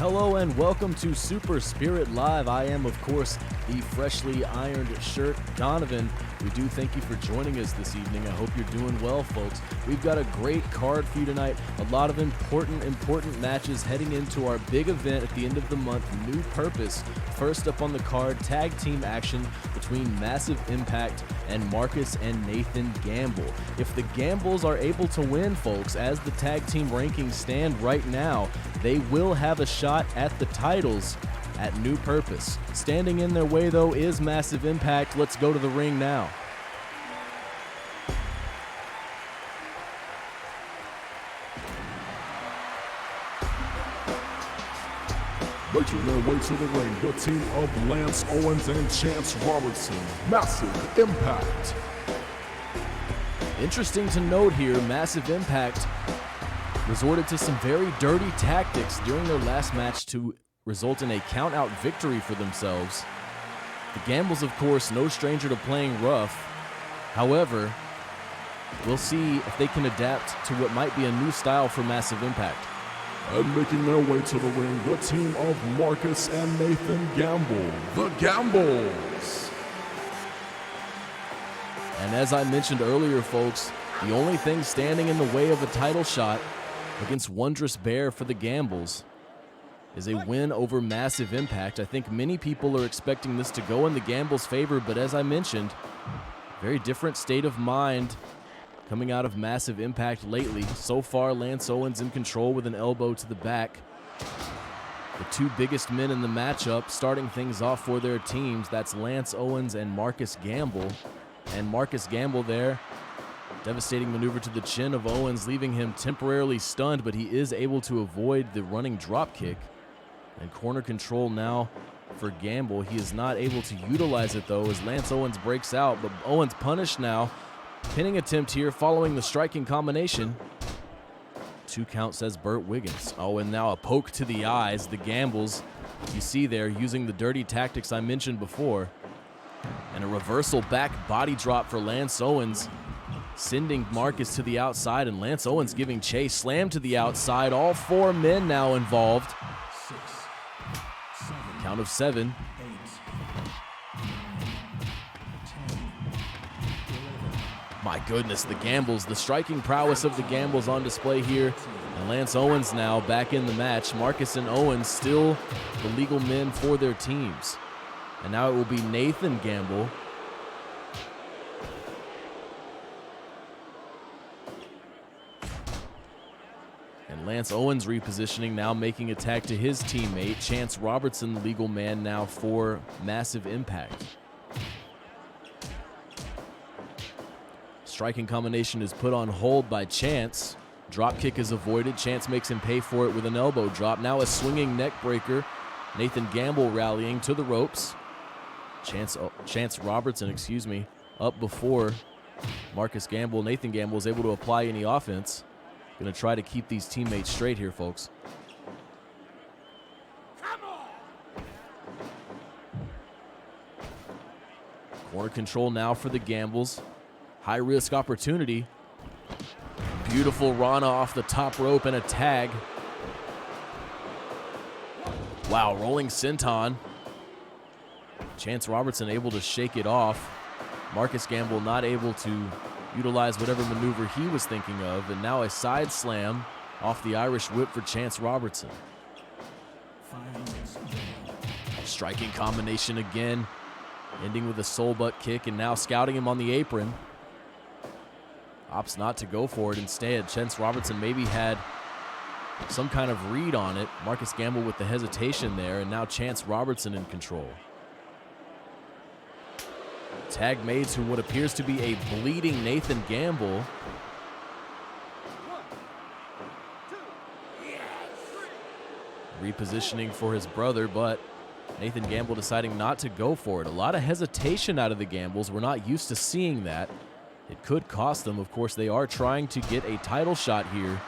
Hello and welcome to Super Spirit Live. I am, of course, the freshly ironed shirt, Donovan. We do thank you for joining us this evening. I hope you're doing well, folks. We've got a great card for you tonight. A lot of important matches heading into our big event at the end of the month, New Purpose. First up on the card, tag team action between Massive Impact and Marcus and Nathan Gamble. If the Gambles are able to win, folks, as the tag team rankings stand right now, they will have a shot at the titles at New Purpose. Standing in their way, though, is Massive Impact. Let's go to the ring now. Making their way to the ring, the team of Lance Owens and Chance Robertson. Massive Impact. Interesting to note here, Massive Impact resorted to some very dirty tactics during their last match to result in a count-out victory for themselves. The Gambles, of course, no stranger to playing rough. However, we'll see if they can adapt to what might be a new style for Massive Impact. And making their way to the ring, the team of Marcus and Nathan Gamble. The Gambles. And as I mentioned earlier, folks, the only thing standing in the way of a title shot against Wondrous Bear for the Gambles is a win over Massive Impact. I think many people are expecting this to go in the Gambles' favor, but as I mentioned, very different state of mind coming out of Massive Impact lately. So far, Lance Owens in control with an elbow to the back. The two biggest men in the matchup starting things off for their teams, that's Lance Owens and Marcus Gamble. And Marcus Gamble there, devastating maneuver to the chin of Owens, leaving him temporarily stunned, but he is able to avoid the running drop kick. And corner control now for Gamble. He is not able to utilize it, though, as Lance Owens breaks out, but Owens punished now. Pinning attempt here following the striking combination. 2 count, says Burt Wiggins. Oh, and now a poke to the eyes. The Gambles, you see there, using the dirty tactics I mentioned before. And a reversal back body drop for Lance Owens, sending Marcus to the outside, and Lance Owens giving Chie slam to the outside. All 4 men now involved. 6, 7, count of 7. 8, 10, My goodness, the Gambles, the striking prowess of the Gambles on display here. And Lance Owens now back in the match. Marcus and Owens still the legal men for their teams. And now it will be Nathan Gamble and Lance Owens repositioning, now making attack to his teammate, Chance Robertson, the legal man now for Massive Impact. Striking combination is put on hold by Chance. Drop kick is avoided. Chance makes him pay for it with an elbow drop. Now a swinging neck breaker. Nathan Gamble rallying to the ropes. Chance Robertson, up before Marcus Gamble. Nathan Gamble is able to apply any offense. Going to try to keep these teammates straight here, folks. Corner control now for the Gambles. High risk opportunity. Beautiful Rana off the top rope and a tag. Wow, rolling senton. Chance Robertson able to shake it off. Marcus Gamble not able to utilize whatever maneuver he was thinking of, and now a side slam off the Irish whip for Chance Robertson. Striking combination again, ending with a soul butt kick, and now scouting him on the apron. Opts not to go for it. Instead, Chance Robertson maybe had some kind of read on it. Marcus Gamble with the hesitation there, and now Chance Robertson in control. Tag made to what appears to be a bleeding Nathan Gamble. Repositioning for his brother, but Nathan Gamble deciding not to go for it. A lot of hesitation out of the Gambles. We're not used to seeing that. It could cost them. Of course, they are trying to get a title shot here.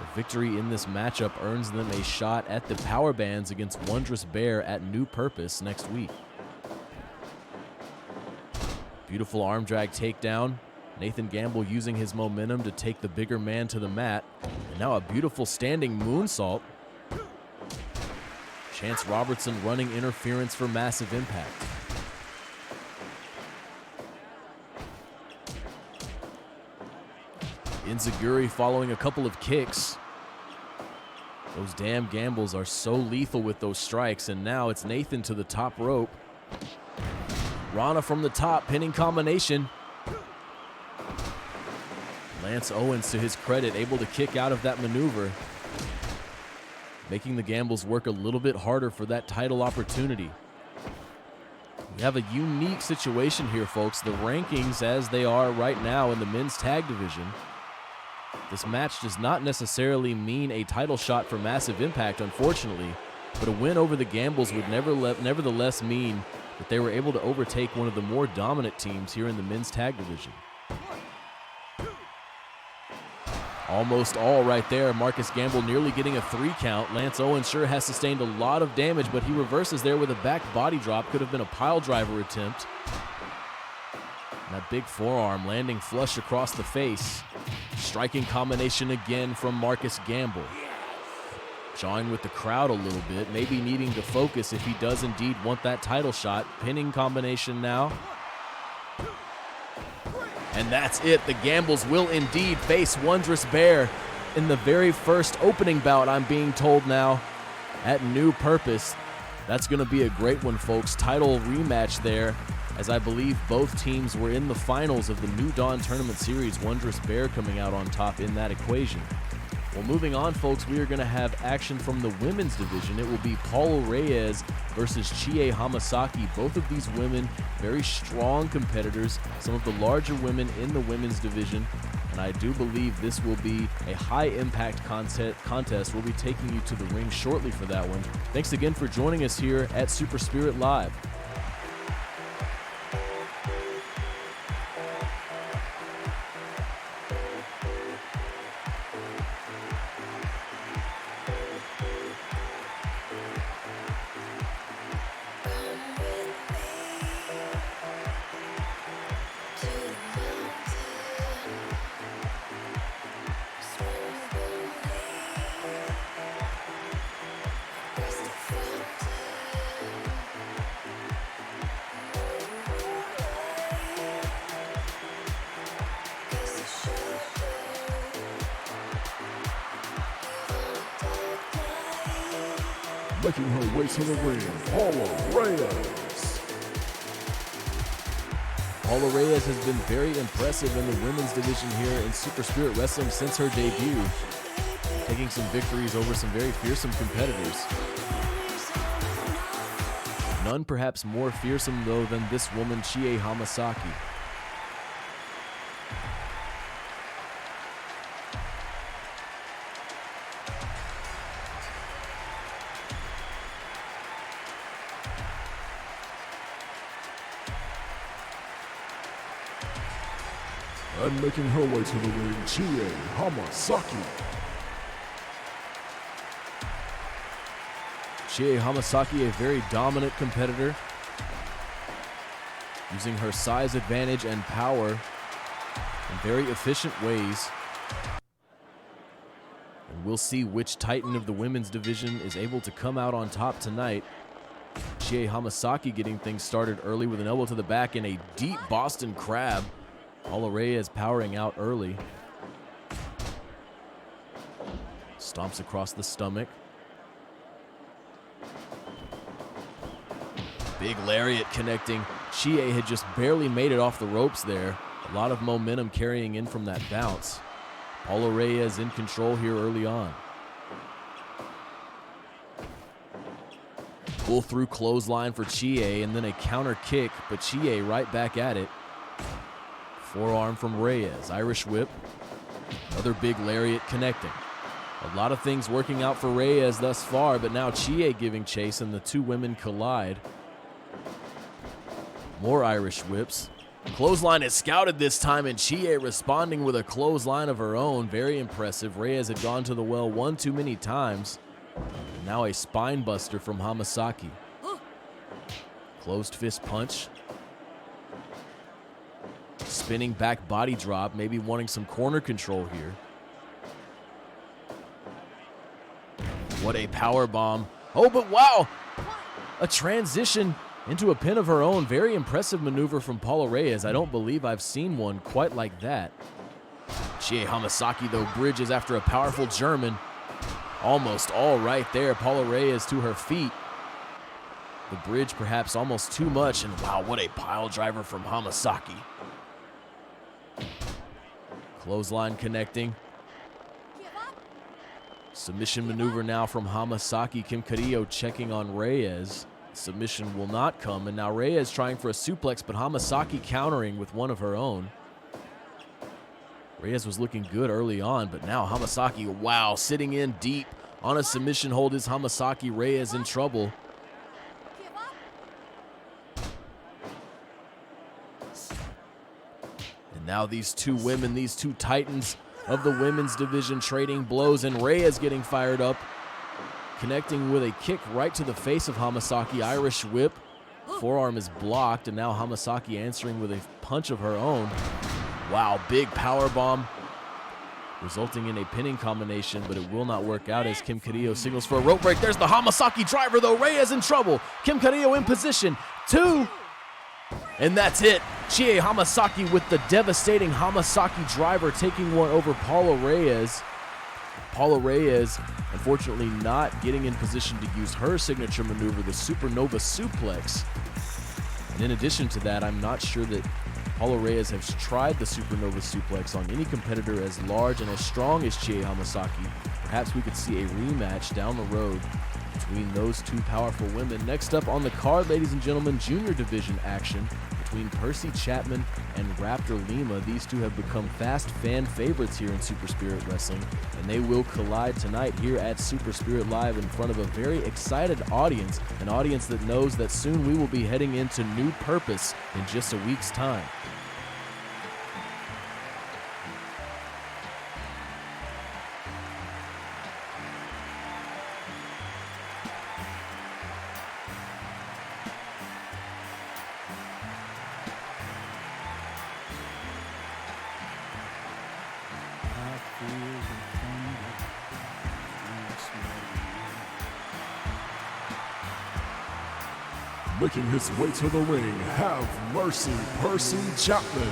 A victory in this matchup earns them a shot at the Power Bands against Wondrous Bear at New Purpose next week. Beautiful arm drag takedown. Nathan Gamble using his momentum to take the bigger man to the mat. And now a beautiful standing moonsault. Chance Robertson running interference for massive impact. Enziguri following a couple of kicks. Those damn gambles are so lethal with those strikes, and now it's Nathan to the top rope. Rana from the top, pinning combination. Lance Owens, to his credit, able to kick out of that maneuver, making the gambles work a little bit harder for that title opportunity. We have a unique situation here, folks. The rankings as they are right now in the men's tag division. This match does not necessarily mean a title shot for Massive Impact, unfortunately, but a win over the Gambles would nevertheless mean that they were able to overtake one of the more dominant teams here in the men's tag division. Almost all right there. Marcus Gamble nearly getting a 3 count. Lance Owens sure has sustained a lot of damage, but he reverses there with a back body drop. Could have been a pile driver attempt. And that big forearm landing flush across the face. Striking combination again from Marcus Gamble. Jawing with the crowd a little bit, maybe needing to focus if he does indeed want that title shot. Pinning combination now. And that's it. The Gambles will indeed face Wondrous Bear in the very first opening bout, I'm being told now, at New Purpose. That's going to be a great one, folks. Title rematch there, as I believe both teams were in the finals of the New Dawn Tournament Series. Wondrous Bear coming out on top in that equation. Well, moving on, folks, we are going to have action from the women's division. It will be Paula Reyes versus Chie Hamasaki. Both of these women, very strong competitors, some of the larger women in the women's division. And I do believe this will be a high-impact contest. We'll be taking you to the ring shortly for that one. Thanks again for joining us here at Super Spirit Live. Making her way to the ring, Paula Reyes. Paula Reyes has been very impressive in the women's division here in Super Spirit Wrestling since her debut, taking some victories over some very fearsome competitors. None perhaps more fearsome, though, than this woman, Chie Hamasaki. And making her way to the ring, Chie Hamasaki. Chie Hamasaki, a very dominant competitor, using her size advantage and power in very efficient ways. And we'll see which Titan of the women's division is able to come out on top tonight. Chie Hamasaki getting things started early with an elbow to the back and a deep Boston Crab. Paula Reyes powering out early. Stomps across the stomach. Big lariat connecting. Chie had just barely made it off the ropes there. A lot of momentum carrying in from that bounce. Paula Reyes in control here early on. Pull through clothesline for Chie and then a counter kick, but Chie right back at it. Forearm from Reyes, Irish whip, another big lariat connecting. A lot of things working out for Reyes thus far, but now Chie giving chase and the two women collide. More Irish whips. Clothesline is scouted this time and Chie responding with a clothesline of her own. Very impressive. Reyes had gone to the well one too many times. And now a spine buster from Hamasaki. Closed fist punch. Spinning back body drop, maybe wanting some corner control here. What a power bomb. Oh, but wow, a transition into a pin of her own. Very impressive maneuver from Paula Reyes. I don't believe I've seen one quite like that. Chie Hamasaki, though, bridges after a powerful German. Almost all right there. Paula Reyes to her feet. The bridge perhaps almost too much, and wow, what a pile driver from Hamasaki. Clothesline connecting. Submission maneuver now from Hamasaki. Kim Carrillo checking on Reyes. Submission will not come, and now Reyes trying for a suplex, but Hamasaki countering with one of her own. Reyes was looking good early on, but now Hamasaki, wow, sitting in deep on a submission hold is Hamasaki. Reyes in trouble. And now these two women, these two titans of the women's division trading blows, and Reyes getting fired up, connecting with a kick right to the face of Hamasaki. Irish whip, forearm is blocked, and now Hamasaki answering with a punch of her own. Wow, big power bomb, resulting in a pinning combination, but it will not work out as Kim Carrillo signals for a rope break. There's the Hamasaki driver, though. Reyes in trouble. Kim Carrillo in position. 2. And that's it. Chie Hamasaki with the devastating Hamasaki driver, taking one over Paula Reyes. Paula Reyes, unfortunately, not getting in position to use her signature maneuver, the Supernova Suplex. And in addition to that, I'm not sure that Paula Reyes has tried the Supernova Suplex on any competitor as large and as strong as Chie Hamasaki. Perhaps we could see a rematch down the road between those two powerful women. Next up on the card, ladies and gentlemen, junior division action between Percy Chapman and Raptor Lima. These two have become fast fan favorites here in Super Spirit Wrestling, and they will collide tonight here at Super Spirit Live in front of a very excited audience, an audience that knows that soon we will be heading into New Purpose in just a week's time. Making his way to the ring, have mercy, Percy Chapman.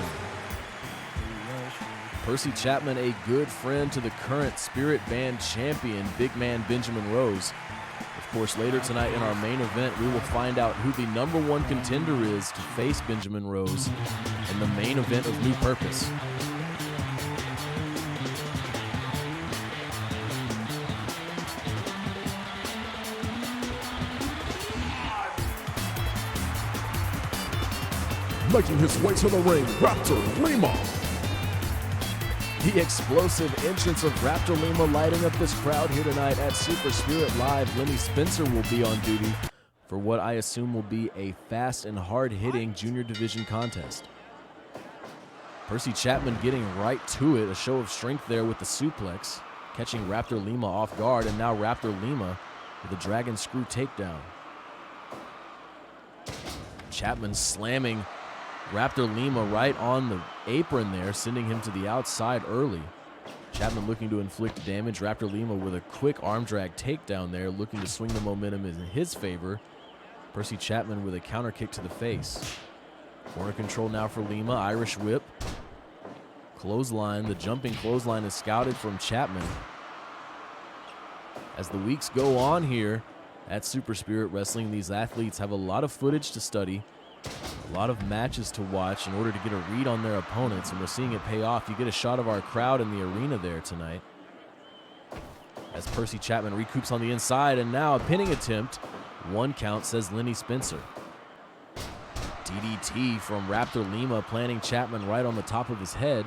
Percy Chapman, a good friend to the current Spirit Band champion, big man Benjamin Rose. Of course, later tonight in our main event, we will find out who the #1 contender is to face Benjamin Rose in the main event of New Purpose. Making his way to the ring, Raptor Lima. The explosive entrance of Raptor Lima lighting up this crowd here tonight at Super Spirit Live. Lenny Spencer will be on duty for what I assume will be a fast and hard-hitting junior division contest. Percy Chapman getting right to it, a show of strength there with the suplex, catching Raptor Lima off guard, and now Raptor Lima with a dragon screw takedown. Chapman slamming Raptor Lima right on the apron there, sending him to the outside early. Chapman looking to inflict damage. Raptor Lima with a quick arm drag takedown there, looking to swing the momentum in his favor. Percy Chapman with a counter kick to the face. Corner control now for Lima. Irish whip. Clothesline. The jumping clothesline is scouted from Chapman. As the weeks go on here at Super Spirit Wrestling, these athletes have a lot of footage to study, a lot of matches to watch in order to get a read on their opponents, and we're seeing it pay off. You get a shot of our crowd in the arena there tonight as Percy Chapman recoups on the inside, and now a pinning attempt. 1 count, says Lenny Spencer. DDT from Raptor Lima, planting Chapman right on the top of his head.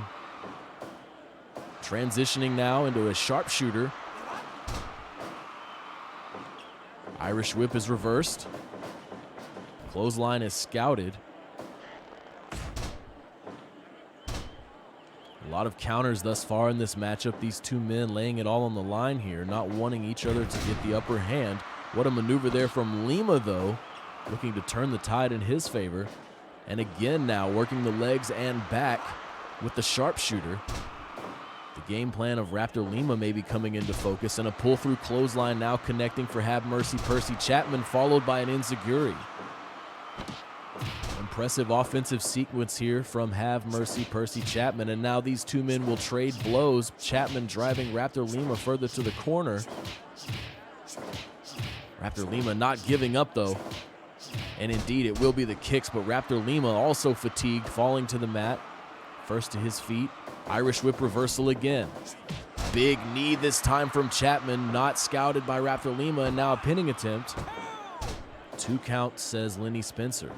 Transitioning now into a sharpshooter. Irish whip is reversed. Clothesline is scouted. A lot of counters thus far in this matchup. These two men laying it all on the line here, not wanting each other to get the upper hand. What a maneuver there from Lima, though, looking to turn the tide in his favor. And again now working the legs and back with the sharpshooter. The game plan of Raptor Lima maybe coming into focus, and a pull-through clothesline now connecting for Have Mercy Percy Chapman, followed by an enziguri. Impressive offensive sequence here from Have Mercy Percy Chapman, and now these two men will trade blows. Chapman driving Raptor Lima further to the corner. Raptor Lima not giving up though, and indeed it will be the kicks, but Raptor Lima also fatigued, falling to the mat. First to his feet, Irish whip reversal again. Big knee this time from Chapman, not scouted by Raptor Lima, and now a pinning attempt. 2 count, says Lenny Spencer.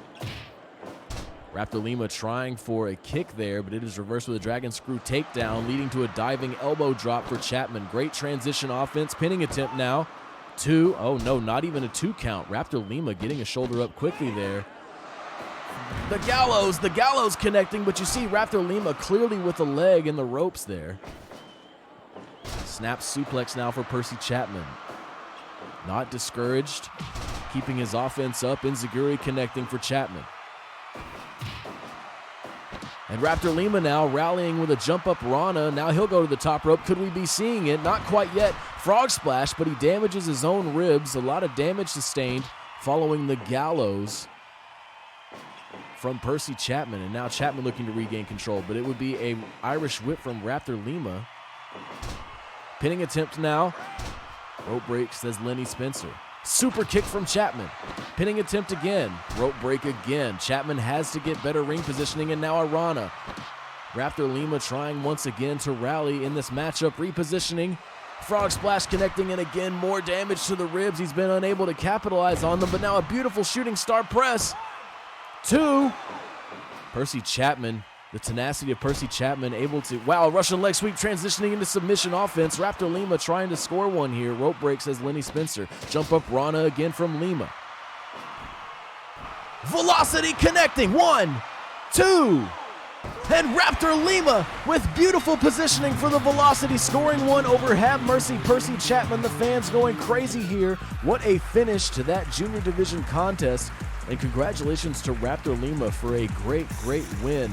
Raptor Lima trying for a kick there, but it is reversed with a dragon screw takedown, leading to a diving elbow drop for Chapman. Great transition offense, pinning attempt now. 2, oh no, not even a 2 count. Raptor Lima getting a shoulder up quickly there. The gallows connecting, but you see Raptor Lima clearly with a leg in the ropes there. Snap suplex now for Percy Chapman. Not discouraged, keeping his offense up. Enziguri connecting for Chapman. And Raptor Lima now rallying with a jump up Rana. Now he'll go to the top rope. Could we be seeing it? Not quite yet. Frog splash, but he damages his own ribs. A lot of damage sustained following the gallows from Percy Chapman. And now Chapman looking to regain control, but it would be a Irish whip from Raptor Lima. Pinning attempt now. Rope break, says Lenny Spencer. Super kick from Chapman. Pinning attempt again. Rope break again. Chapman has to get better ring positioning, and now a Rana. Raptor Lima trying once again to rally in this matchup. Repositioning. Frog splash connecting, and again more damage to the ribs. He's been unable to capitalize on them, but now a beautiful shooting star press. 2. Percy Chapman. The tenacity of Percy Chapman able to, wow, Russian leg sweep transitioning into submission offense. Raptor Lima trying to score one here. Rope break, says Lenny Spencer. Jump up Rana again from Lima. Velocity connecting. 1, 2. And Raptor Lima with beautiful positioning for the velocity, scoring one over Have Mercy Percy Chapman. The fans going crazy here. What a finish to that junior division contest. And congratulations to Raptor Lima for a great win.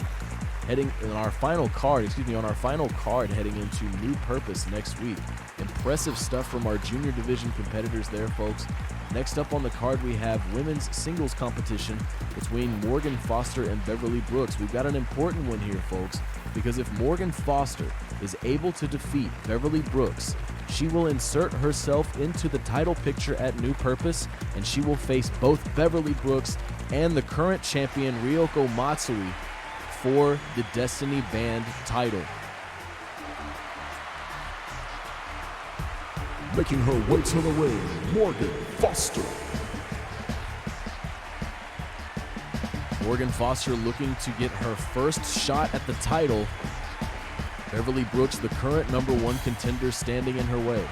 Heading on our final card heading into New Purpose next week. Impressive stuff from our junior division competitors there, folks. Next up on the card, we have women's singles competition between Morgan Foster and Beverly Brooks. We've got an important one here, folks, because if Morgan Foster is able to defeat Beverly Brooks, she will insert herself into the title picture at New Purpose, and she will face both Beverly Brooks and the current champion Ryoko Matsui for the Destiny Band title. Making her way to the ring, Morgan Foster. Morgan Foster looking to get her first shot at the title. Beverly Brooks, the current #1 contender, standing in her way.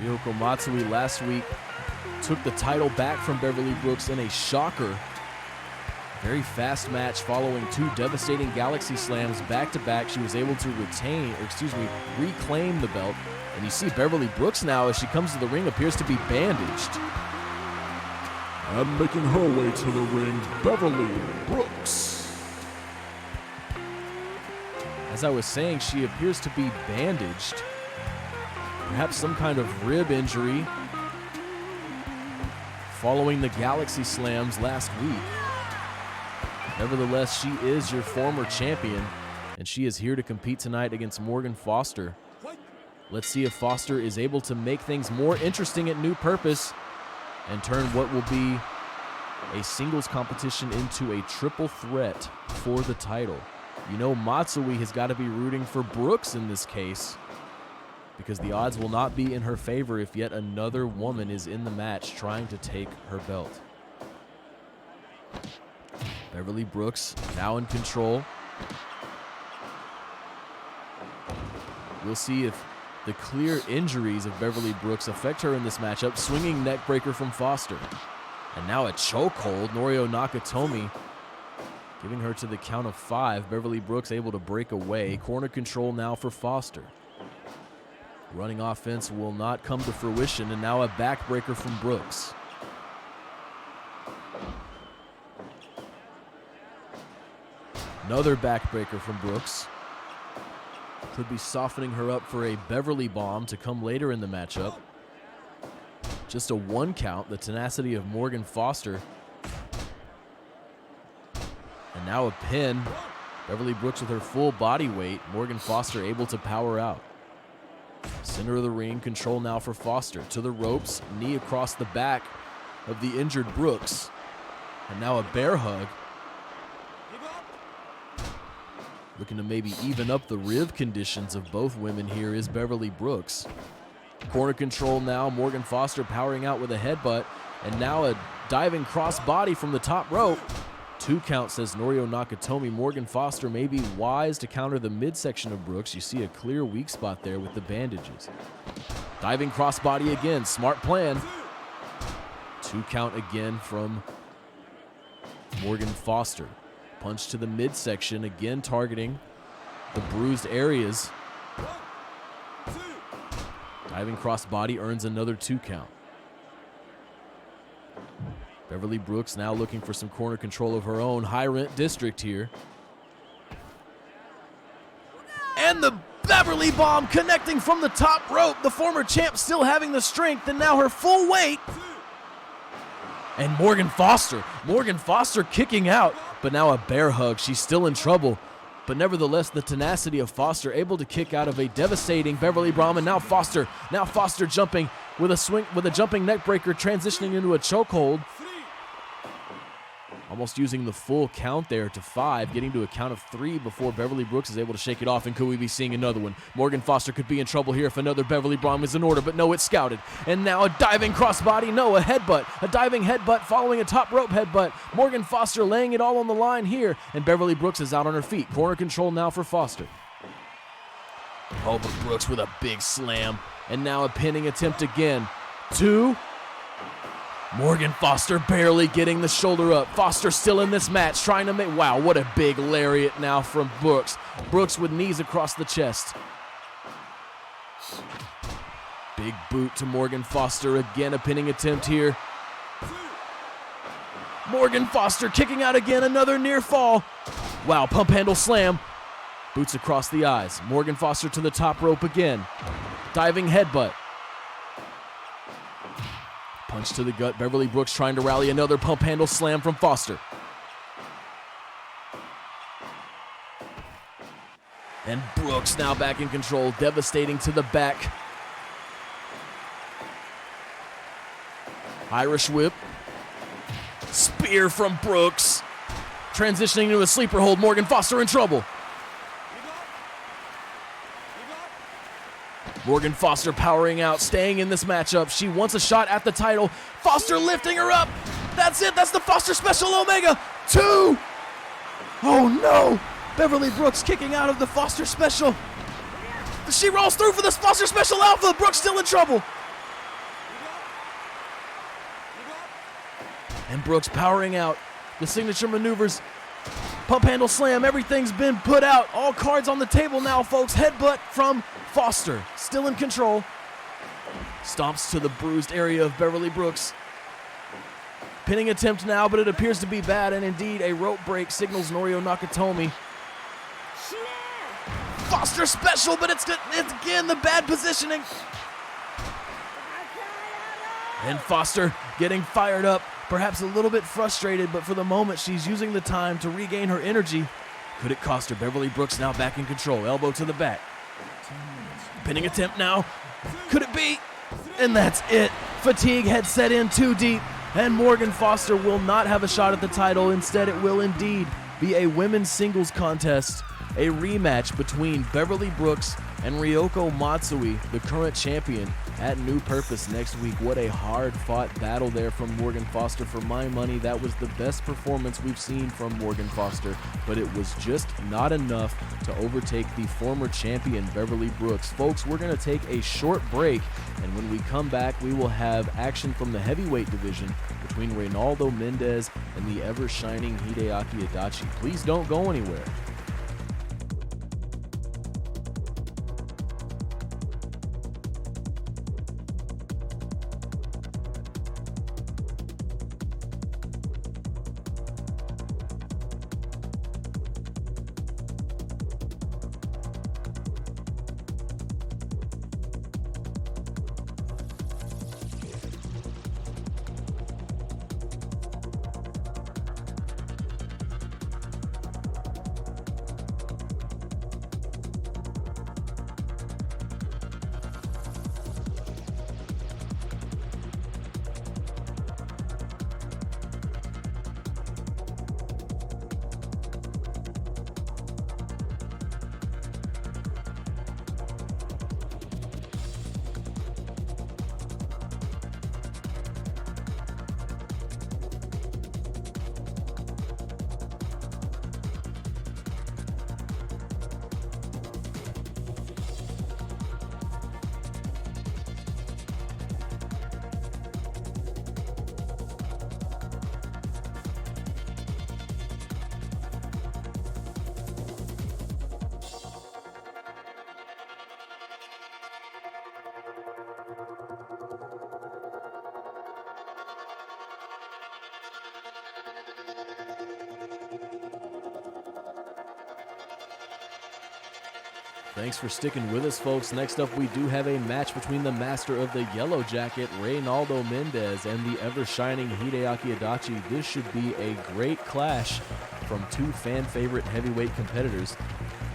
Ryoko Matsui last week took the title back from Beverly Brooks in a shocker. Very fast match following 2 devastating Galaxy Slams back-to-back. She was able to reclaim the belt. And you see Beverly Brooks now, as she comes to the ring, appears to be bandaged. And making her way to the ring, Beverly Brooks. As I was saying, she appears to be bandaged. Perhaps some kind of rib injury following the Galaxy Slams last week. Nevertheless, she is your former champion, and she is here to compete tonight against Morgan Foster. Let's see if Foster is able to make things more interesting at New Purpose and turn what will be a singles competition into a triple threat for the title. You know, Matsui has got to be rooting for Brooks in this case, because the odds will not be in her favor if yet another woman is in the match trying to take her belt. Beverly Brooks now in control. We'll see if the clear injuries of Beverly Brooks affect her in this matchup. Swinging neck breaker from Foster. And now a chokehold. Norio Nakatomi giving her to the count of 5. Beverly Brooks able to break away. Corner control now for Foster. Running offense will not come to fruition, and now a backbreaker from Brooks. Another backbreaker from Brooks. Could be softening her up for a Beverly bomb to come later in the matchup. Just a 1 count, the tenacity of Morgan Foster. And now a pin. Beverly Brooks with her full body weight. Morgan Foster able to power out. Center of the ring, control now for Foster. To the ropes, knee across the back of the injured Brooks. And now a bear hug. Looking to maybe even up the rib conditions of both women here is Beverly Brooks. Corner control now, Morgan Foster powering out with a headbutt. And now a diving crossbody from the top rope. 2 count, says Norio Nakatomi. Morgan Foster may be wise to counter the midsection of Brooks. You see a clear weak spot there with the bandages. Diving crossbody again, smart plan. 2 count again from Morgan Foster. Punch to the midsection, again targeting the bruised areas. Diving crossbody earns another 2 count. Beverly Brooks now looking for some corner control of her own. High rent district here. And the Beverly bomb connecting from the top rope. The former champ still having the strength and now her full weight. And Morgan Foster kicking out, but now a bear hug. She's still in trouble, but nevertheless the tenacity of Foster able to kick out of a devastating Beverly bomb. And now Foster jumping with a swing, with a jumping neck breaker, transitioning into a chokehold. Almost using the full count there to 5, getting to a count of 3 before Beverly Brooks is able to shake it off. And could we be seeing another one? Morgan Foster could be in trouble here if another Beverly bomb is in order, but no, it's scouted. And now a diving crossbody, no, a headbutt. A diving headbutt following a top rope headbutt. Morgan Foster laying it all on the line here, and Beverly Brooks is out on her feet. Corner control now for Foster. Oh, but Brooks with a big slam. And now a pinning attempt again. 2. Morgan Foster barely getting the shoulder up. Foster still in this match, trying to make... Wow, what a big lariat now from Brooks. Brooks with knees across the chest. Big boot to Morgan Foster. Again, a pinning attempt here. Morgan Foster kicking out again, another near fall. Wow, pump handle slam. Boots across the eyes. Morgan Foster to the top rope again. Diving headbutt. Punch to the gut. Beverly Brooks trying to rally, another pump handle slam from Foster. And Brooks now back in control, devastating to the back. Irish whip. Spear from Brooks. Transitioning to a sleeper hold. Morgan Foster in trouble. Morgan Foster powering out, staying in this matchup. She wants a shot at the title. Foster lifting her up. That's it. That's the Foster Special Omega 2. Oh no. Beverly Brooks kicking out of the Foster Special. She rolls through for this Foster Special Alpha. Brooks still in trouble. And Brooks powering out. The signature maneuvers. Pump handle slam. Everything's been put out. All cards on the table now, folks. Headbutt from Foster. Still in control. Stomps to the bruised area of Beverly Brooks. Pinning attempt now, but it appears to be bad. And indeed, a rope break signals Norio Nakatomi. Foster special, but it's again the bad positioning. And Foster getting fired up. Perhaps a little bit frustrated, but for the moment, she's using the time to regain her energy. Could it cost her? Beverly Brooks now back in control. Elbow to the back. Pinning attempt now. Could it be? And that's it. Fatigue had set in too deep, and Morgan Foster will not have a shot at the title. Instead, it will indeed be a women's singles contest, a rematch between Beverly Brooks and Ryoko Matsui, the current champion, at New Purpose next week. What a hard-fought battle there from Morgan Foster. For my money, that was the best performance we've seen from Morgan Foster, but it was just not enough to overtake the former champion, Beverly Brooks. Folks, we're going to take a short break, and when we come back, we will have action from the heavyweight division between Ronaldo, Mendes, and the ever-shining Hideaki Adachi. Please don't go anywhere. Thanks for sticking with us, folks. Next up, we do have a match between the master of the yellow jacket, Ronaldo Mendes, and the ever-shining Hideaki Adachi. This should be a great clash from two fan-favorite heavyweight competitors.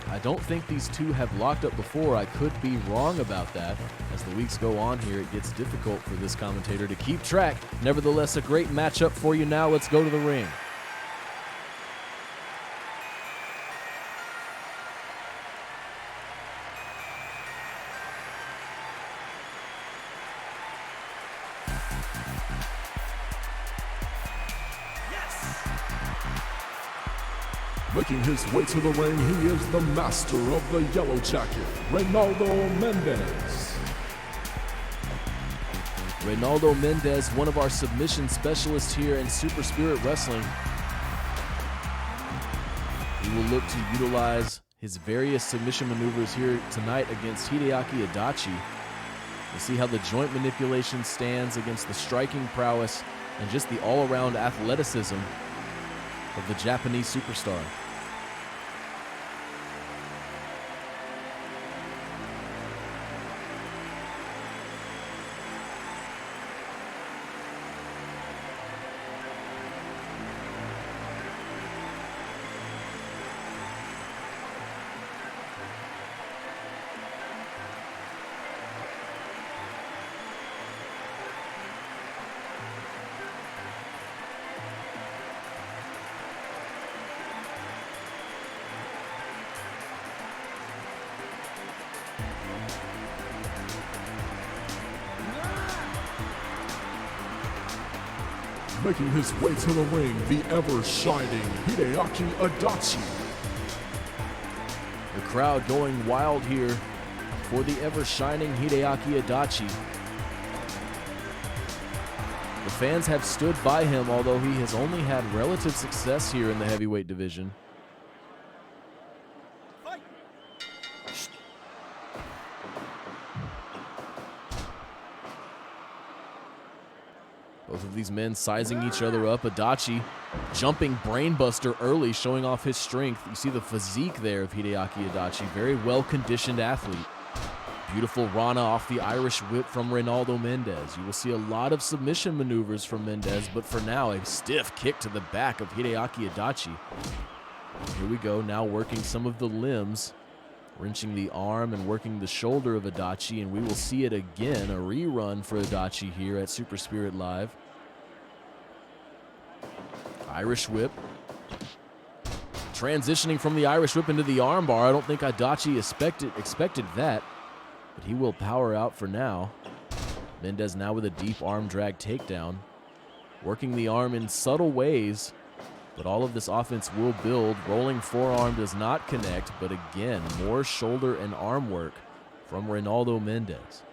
I don't think these two have locked up before. I could be wrong about that. As the weeks go on here, it gets difficult for this commentator to keep track. Nevertheless, a great matchup for you now. Let's go to the ring. Making his way to the ring, he is the master of the yellow jacket, Ronaldo Mendes. Ronaldo Mendes, one of our submission specialists here in Super Spirit Wrestling. He will look to utilize his various submission maneuvers here tonight against Hideaki Adachi. We'll see how the joint manipulation stands against the striking prowess and just the all-around athleticism of the Japanese superstar. Making his way to the ring, the ever-shining Hideaki Adachi. The crowd going wild here for the ever-shining Hideaki Adachi. The fans have stood by him, although he has only had relative success here in the heavyweight division. Both of these men sizing each other up. Adachi jumping brainbuster early, showing off his strength. You see the physique there of Hideaki Adachi. Very well-conditioned athlete. Beautiful Rana off the Irish whip from Ronaldo Mendes. You will see a lot of submission maneuvers from Mendes, but for now, a stiff kick to the back of Hideaki Adachi. Here we go, now working some of the limbs, wrenching the arm and working the shoulder of Adachi, and we will see it again, a rerun for Adachi here at Super Spirit Live. Irish whip. Transitioning from the Irish whip into the armbar. I don't think Adachi expected that, but he will power out for now. Mendes now with a deep arm drag takedown. Working the arm in subtle ways, but all of this offense will build. Rolling forearm does not connect, but again, more shoulder and arm work from Ronaldo Mendes.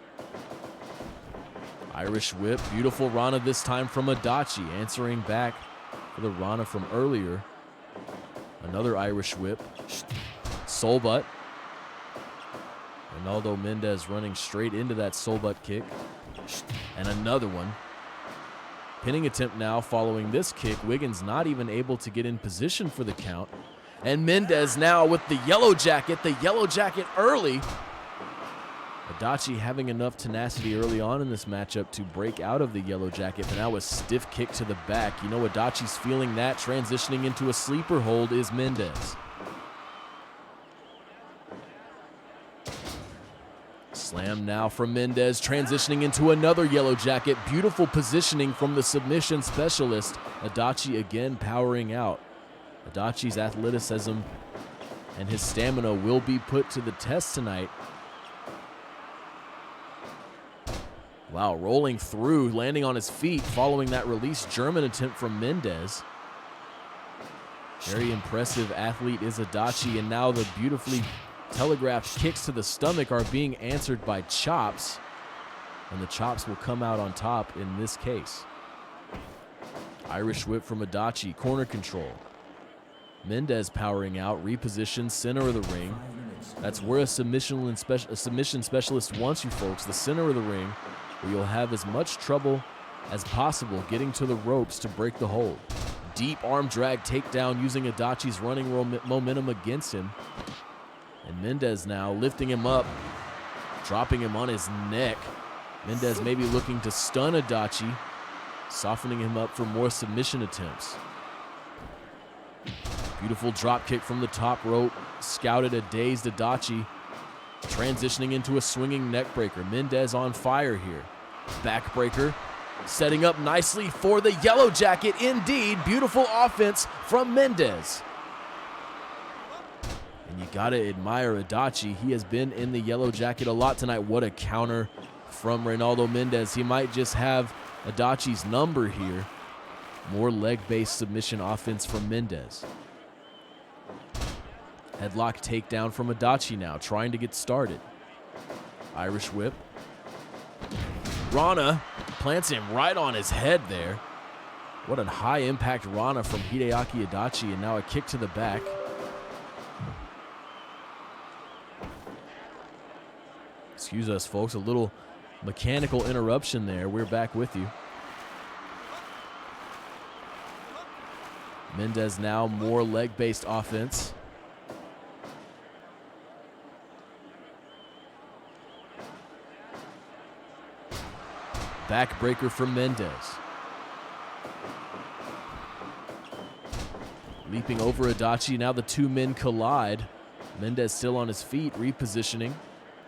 Irish whip, beautiful Rana this time from Adachi, answering back for the Rana from earlier. Another Irish whip. Soul butt. Ronaldo Mendes running straight into that soul butt kick. And another one. Pinning attempt now following this kick. Wiggins not even able to get in position for the count. And Mendes now with the yellow jacket early. Adachi having enough tenacity early on in this matchup to break out of the yellow jacket, but now a stiff kick to the back. You know Adachi's feeling that. Transitioning into a sleeper hold is Mendes. Slam now from Mendes, transitioning into another yellow jacket. Beautiful positioning from the submission specialist. Adachi again powering out. Adachi's athleticism and his stamina will be put to the test tonight. Wow, rolling through, landing on his feet following that release German attempt from Mendes. Very impressive athlete is Adachi, and now the beautifully telegraphed kicks to the stomach are being answered by chops, and the chops will come out on top in this case. Irish whip from Adachi, corner control. Mendes powering out, repositioned, center of the ring. That's where a submission specialist wants you folks, the center of the ring, where you'll have as much trouble as possible getting to the ropes to break the hold. Deep arm drag takedown using Adachi's running momentum against him. And Mendes now lifting him up, dropping him on his neck. Mendes maybe looking to stun Adachi, softening him up for more submission attempts. Beautiful drop kick from the top rope, scouted a dazed Adachi, transitioning into a swinging neck breaker. Mendes on fire here. Backbreaker, setting up nicely for the Yellow Jacket. Indeed, beautiful offense from Mendes. And you gotta admire Adachi. He has been in the Yellow Jacket a lot tonight. What a counter from Ronaldo Mendes. He might just have Adachi's number here. More leg-based submission offense from Mendes. Headlock takedown from Adachi now, trying to get started. Irish whip. Rana plants him right on his head there. What a high-impact Rana from Hideaki Adachi, and now a kick to the back. Excuse us, folks, a little mechanical interruption there. We're back with you. Mendes now more leg-based offense. Backbreaker from Mendes. Leaping over Adachi, now the two men collide. Mendes still on his feet, repositioning.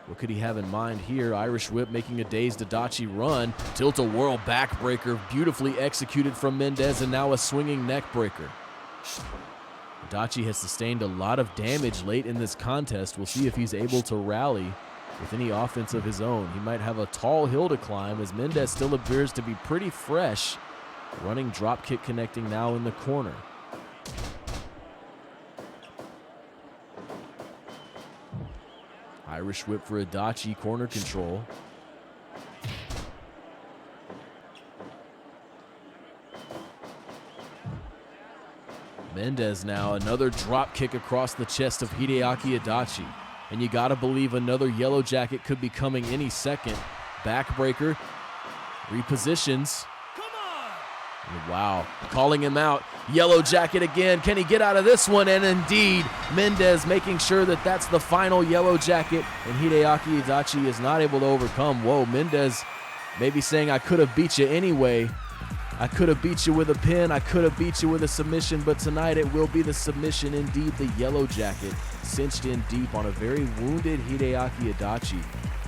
What could he have in mind here? Irish whip making a dazed Adachi run. Tilt-a-whirl backbreaker, beautifully executed from Mendes, and now a swinging neck breaker. Adachi has sustained a lot of damage late in this contest. We'll see if he's able to rally with any offense of his own. He might have a tall hill to climb as Mendes still appears to be pretty fresh. Running drop kick connecting now in the corner. Irish whip for Adachi, corner control. Mendes now, another drop kick across the chest of Hideaki Adachi. And you gotta believe another Yellow Jacket could be coming any second. Backbreaker, repositions. Wow, calling him out. Yellow Jacket again. Can he get out of this one? And indeed, Mendes making sure that that's the final Yellow Jacket, and Hideaki Adachi is not able to overcome. Whoa, Mendes maybe saying, I could have beat you anyway. I could have beat you with a pin. I could have beat you with a submission, but tonight it will be the submission indeed. The Yellow Jacket cinched in deep on a very wounded Hideaki Adachi,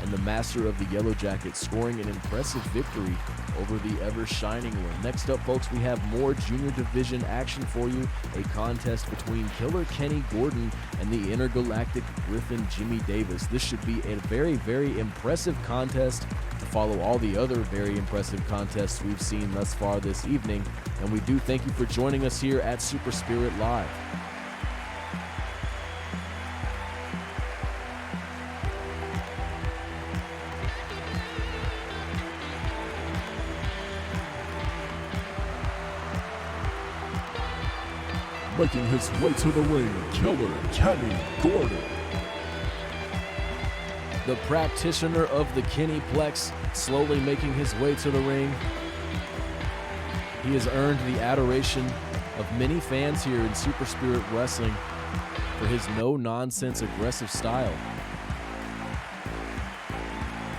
and the master of the Yellow Jacket scoring an impressive victory over the ever-shining one. Next up, folks, we have more junior division action for you. A contest between Killer Kenny Gordon and the intergalactic Griffin Jimmy Davis. This should be a very, very impressive contest to follow all the other very impressive contests we've seen thus far this evening. And we do thank you for joining us here at Super Spirit Live. Making his way to the ring, Killer Kenny Gordon. The practitioner of the Kennyplex slowly making his way to the ring. He has earned the adoration of many fans here in Super Spirit Wrestling for his no-nonsense aggressive style.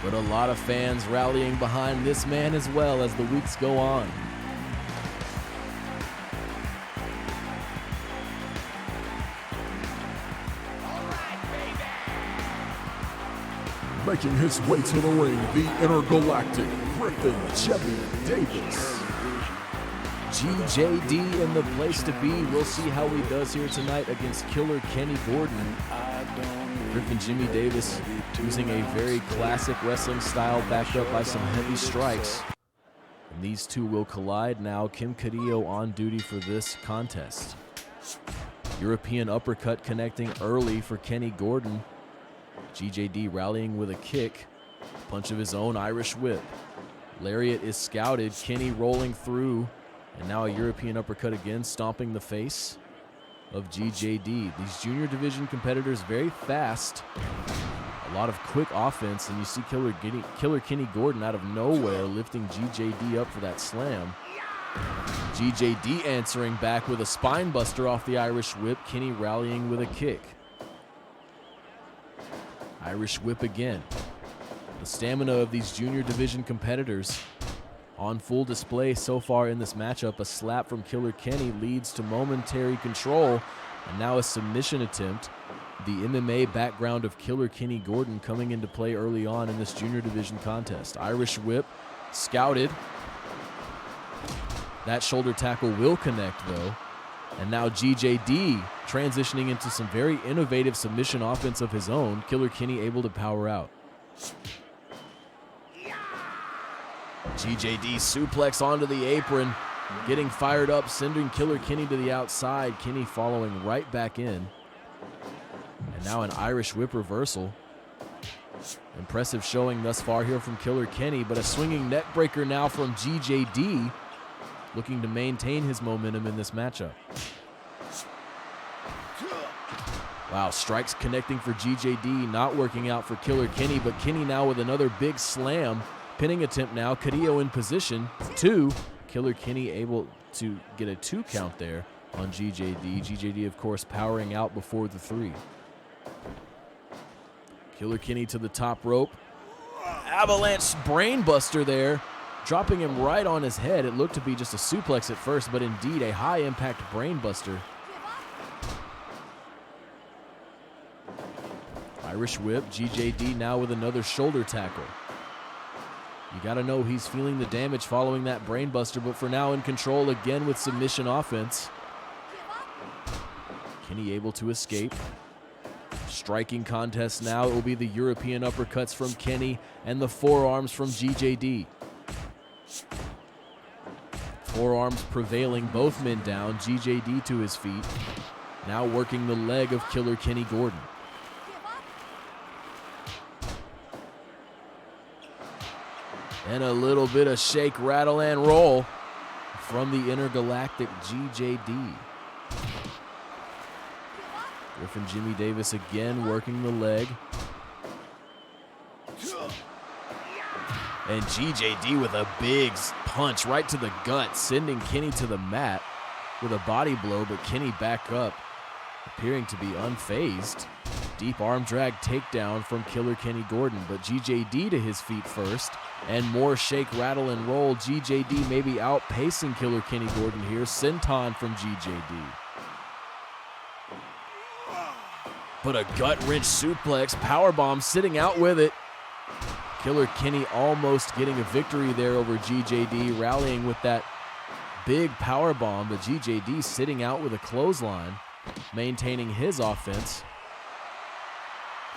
But a lot of fans rallying behind this man as well as the weeks go on. Making his way to the ring, the intergalactic Griffin Jimmy Davis. GJD in the place to be. We'll see how he does here tonight against Killer Kenny Gordon. Griffin Jimmy Davis using a very classic wrestling style backed up by some heavy strikes. And these two will collide now. Kim Carrillo on duty for this contest. European uppercut connecting early for Kenny Gordon. GJD rallying with a kick. Punch of his own, Irish whip. Lariat is scouted. Kenny rolling through. And now a European uppercut again, stomping the face of GJD. These junior division competitors very fast. A lot of quick offense, and you see Killer Kenny Gordon out of nowhere lifting GJD up for that slam. GJD answering back with a spine buster off the Irish whip. Kenny rallying with a kick. Irish whip again. The stamina of these junior division competitors on full display so far in this matchup. A slap from Killer Kenny leads to momentary control, and now a submission attempt. The MMA background of Killer Kenny Gordon coming into play early on in this junior division contest. Irish whip, scouted. That shoulder tackle will connect though. And now GJD transitioning into some very innovative submission offense of his own. Killer Kenny able to power out. GJD suplex onto the apron, getting fired up, sending Killer Kenny to the outside. Kenny following right back in. And now an Irish whip reversal. Impressive showing thus far here from Killer Kenny, but a swinging neck breaker now from GJD, looking to maintain his momentum in this matchup. Wow, strikes connecting for GJD, not working out for Killer Kenny, but Kenny now with another big slam. Pinning attempt now, Carrillo in position, 2. Killer Kenny able to get a 2 count there on GJD. GJD, of course, powering out before the 3. Killer Kenny to the top rope. Avalanche brainbuster there, dropping him right on his head. It looked to be just a suplex at first, but indeed a high-impact brainbuster. Irish whip, GJD now with another shoulder tackle. You got to know he's feeling the damage following that brainbuster, but for now in control again with submission offense. Kenny able to escape. Striking contest now. It will be the European uppercuts from Kenny and the forearms from GJD. Forearms prevailing, both men down. GJD to his feet. Now working the leg of Killer Kenny Gordon. And a little bit of shake, rattle, and roll from the intergalactic GJD. Griffin Jimmy Davis again working the leg. And GJD with a big punch right to the gut, sending Kenny to the mat with a body blow, but Kenny back up, appearing to be unfazed. Deep arm drag takedown from Killer Kenny Gordon, but GJD to his feet first, and more shake, rattle, and roll. GJD maybe outpacing Killer Kenny Gordon here. Senton from GJD. But a gut-wrench suplex, powerbomb sitting out with it. Killer Kenny almost getting a victory there over GJD, rallying with that big powerbomb, but GJD sitting out with a clothesline, maintaining his offense.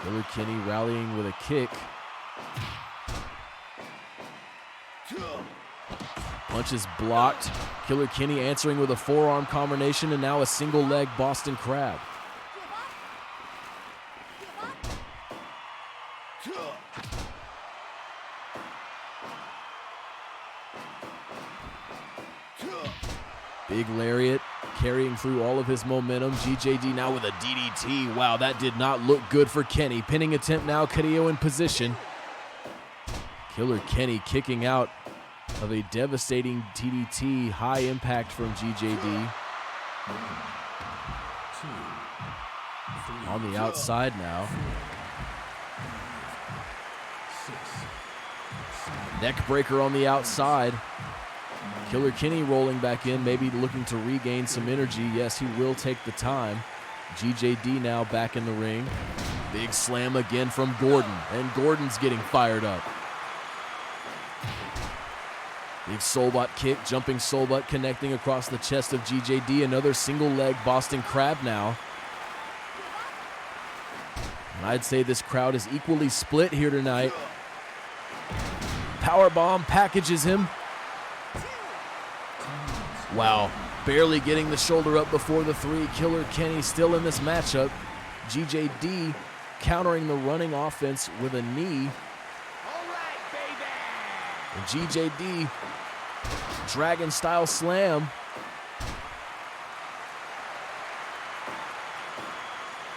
Killer Kenny rallying with a kick. Punches blocked. Killer Kenny answering with a forearm combination, and now a single leg Boston Crab. Big lariat carrying through all of his momentum. GJD now with a DDT. Wow, that did not look good for Kenny. Pinning attempt now, Carrillo in position. Killer Kenny kicking out of a devastating DDT. High impact from GJD. On the outside now. Neck breaker on the outside. Killer Kenny rolling back in, maybe looking to regain some energy. Yes, he will take the time. GJD now back in the ring. Big slam again from Gordon, and Gordon's getting fired up. Big soulbutt kick, jumping soulbutt connecting across the chest of GJD. Another single leg Boston Crab now. And I'd say this crowd is equally split here tonight. Powerbomb packages him. Wow, barely getting the shoulder up before the 3. Killer Kenny still in this matchup. GJD countering the running offense with a knee. All right, baby. And GJD, dragon style slam.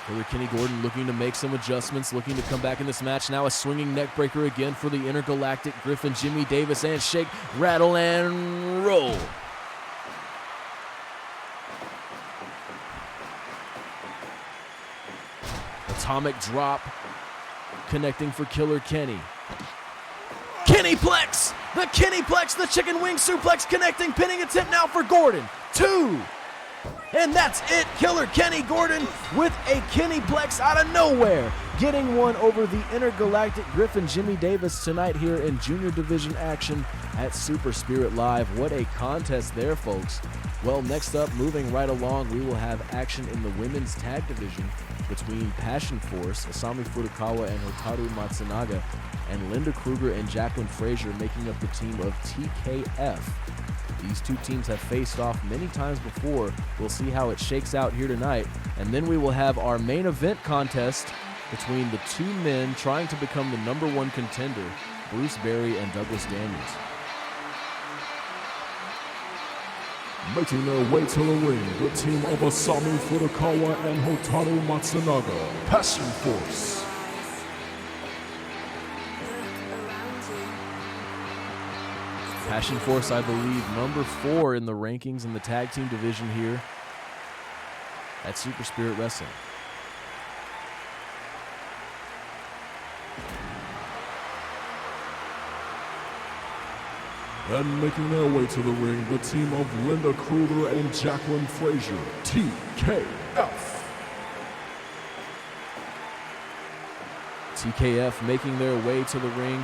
Killer Kenny Gordon looking to make some adjustments, looking to come back in this match. Now a swinging neck breaker again for the intergalactic Griffin Jimmy Davis, and shake, rattle, and roll. Atomic drop connecting for Killer Kenny. Kennyplex! The Kennyplex, the chicken wing suplex connecting, pinning attempt now for Gordon. 2. And that's it. Killer Kenny Gordon with a Kennyplex out of nowhere, getting one over the intergalactic Griffin Jimmy Davis tonight here in junior division action at Super Spirit Live. What a contest there, folks. Well, next up, moving right along, we will have action in the women's tag division between Passion Force, Asami Furukawa and Hotaru Matsunaga, and Linda Kruger and Jacqueline Fraser making up the team of TKF. These two teams have faced off many times before. We'll see how it shakes out here tonight. And then we will have our main event contest between the two men trying to become the #1 contender, Bruce Berry and Douglas Daniels. Making their way to the ring, the team of Asami Furukawa and Hotaru Matsunaga, Passion Force. Passion Force, I believe, #4 in the rankings in the tag team division here at Super Spirit Wrestling. And making their way to the ring, the team of Linda Kruger and Jacqueline Fraser, TKF. TKF making their way to the ring.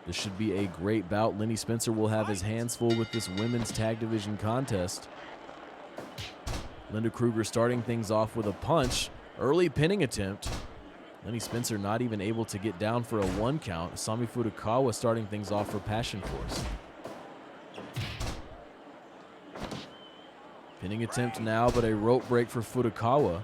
This should be a great bout. Lenny Spencer will have his hands full with this women's tag division contest. Linda Kruger starting things off with a punch. Early pinning attempt. Lenny Spencer not even able to get down for a 1 count. Asami Furukawa starting things off for Passion Force. Pinning attempt now, but a rope break for Furukawa.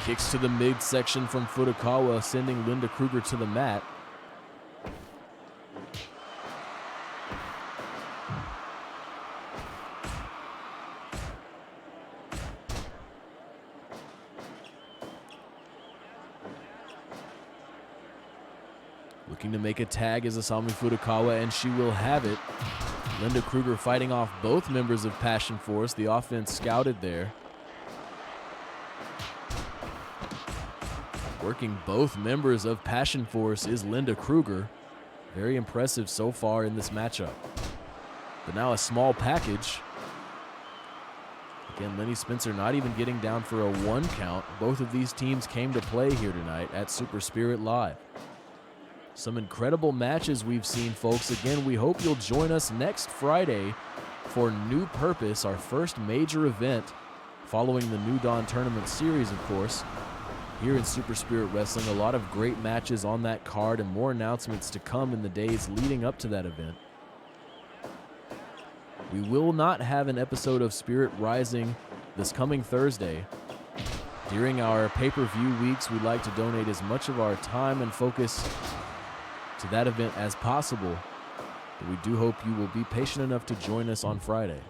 Kicks to the midsection from Furukawa, sending Linda Kruger to the mat. Looking to make a tag is Asami Furukawa, and she will have it. Linda Kruger fighting off both members of Passion Force. The offense scouted there. Working both members of Passion Force is Linda Kruger. Very impressive so far in this matchup. But now a small package. Again, Lenny Spencer not even getting down for a 1 count. Both of these teams came to play here tonight at Super Spirit Live. Some incredible matches we've seen, folks. Again, we hope you'll join us next Friday for New Purpose, our first major event following the New Dawn Tournament Series, of course. Here in Super Spirit Wrestling, a lot of great matches on that card and more announcements to come in the days leading up to that event. We will not have an episode of Spirit Rising this coming Thursday. During our pay-per-view weeks, we'd like to donate as much of our time and focus to that event as possible, but we do hope you will be patient enough to join us on Friday.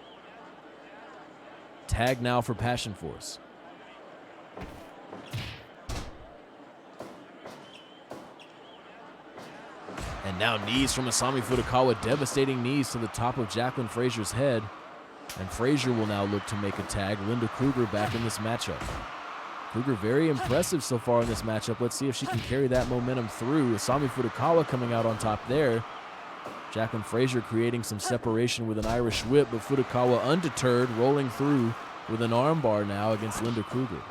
Tag now for Passion Force. And now knees from Asami Furukawa, devastating knees to the top of Jacqueline Fraser's head. And Fraser will now look to make a tag. Linda Kruger back in this matchup. Kruger very impressive so far in this matchup. Let's see if she can carry that momentum through. Asami Furukawa coming out on top there. Jacqueline Fraser creating some separation with an Irish whip, but Furukawa undeterred, rolling through with an armbar now against Linda Kruger.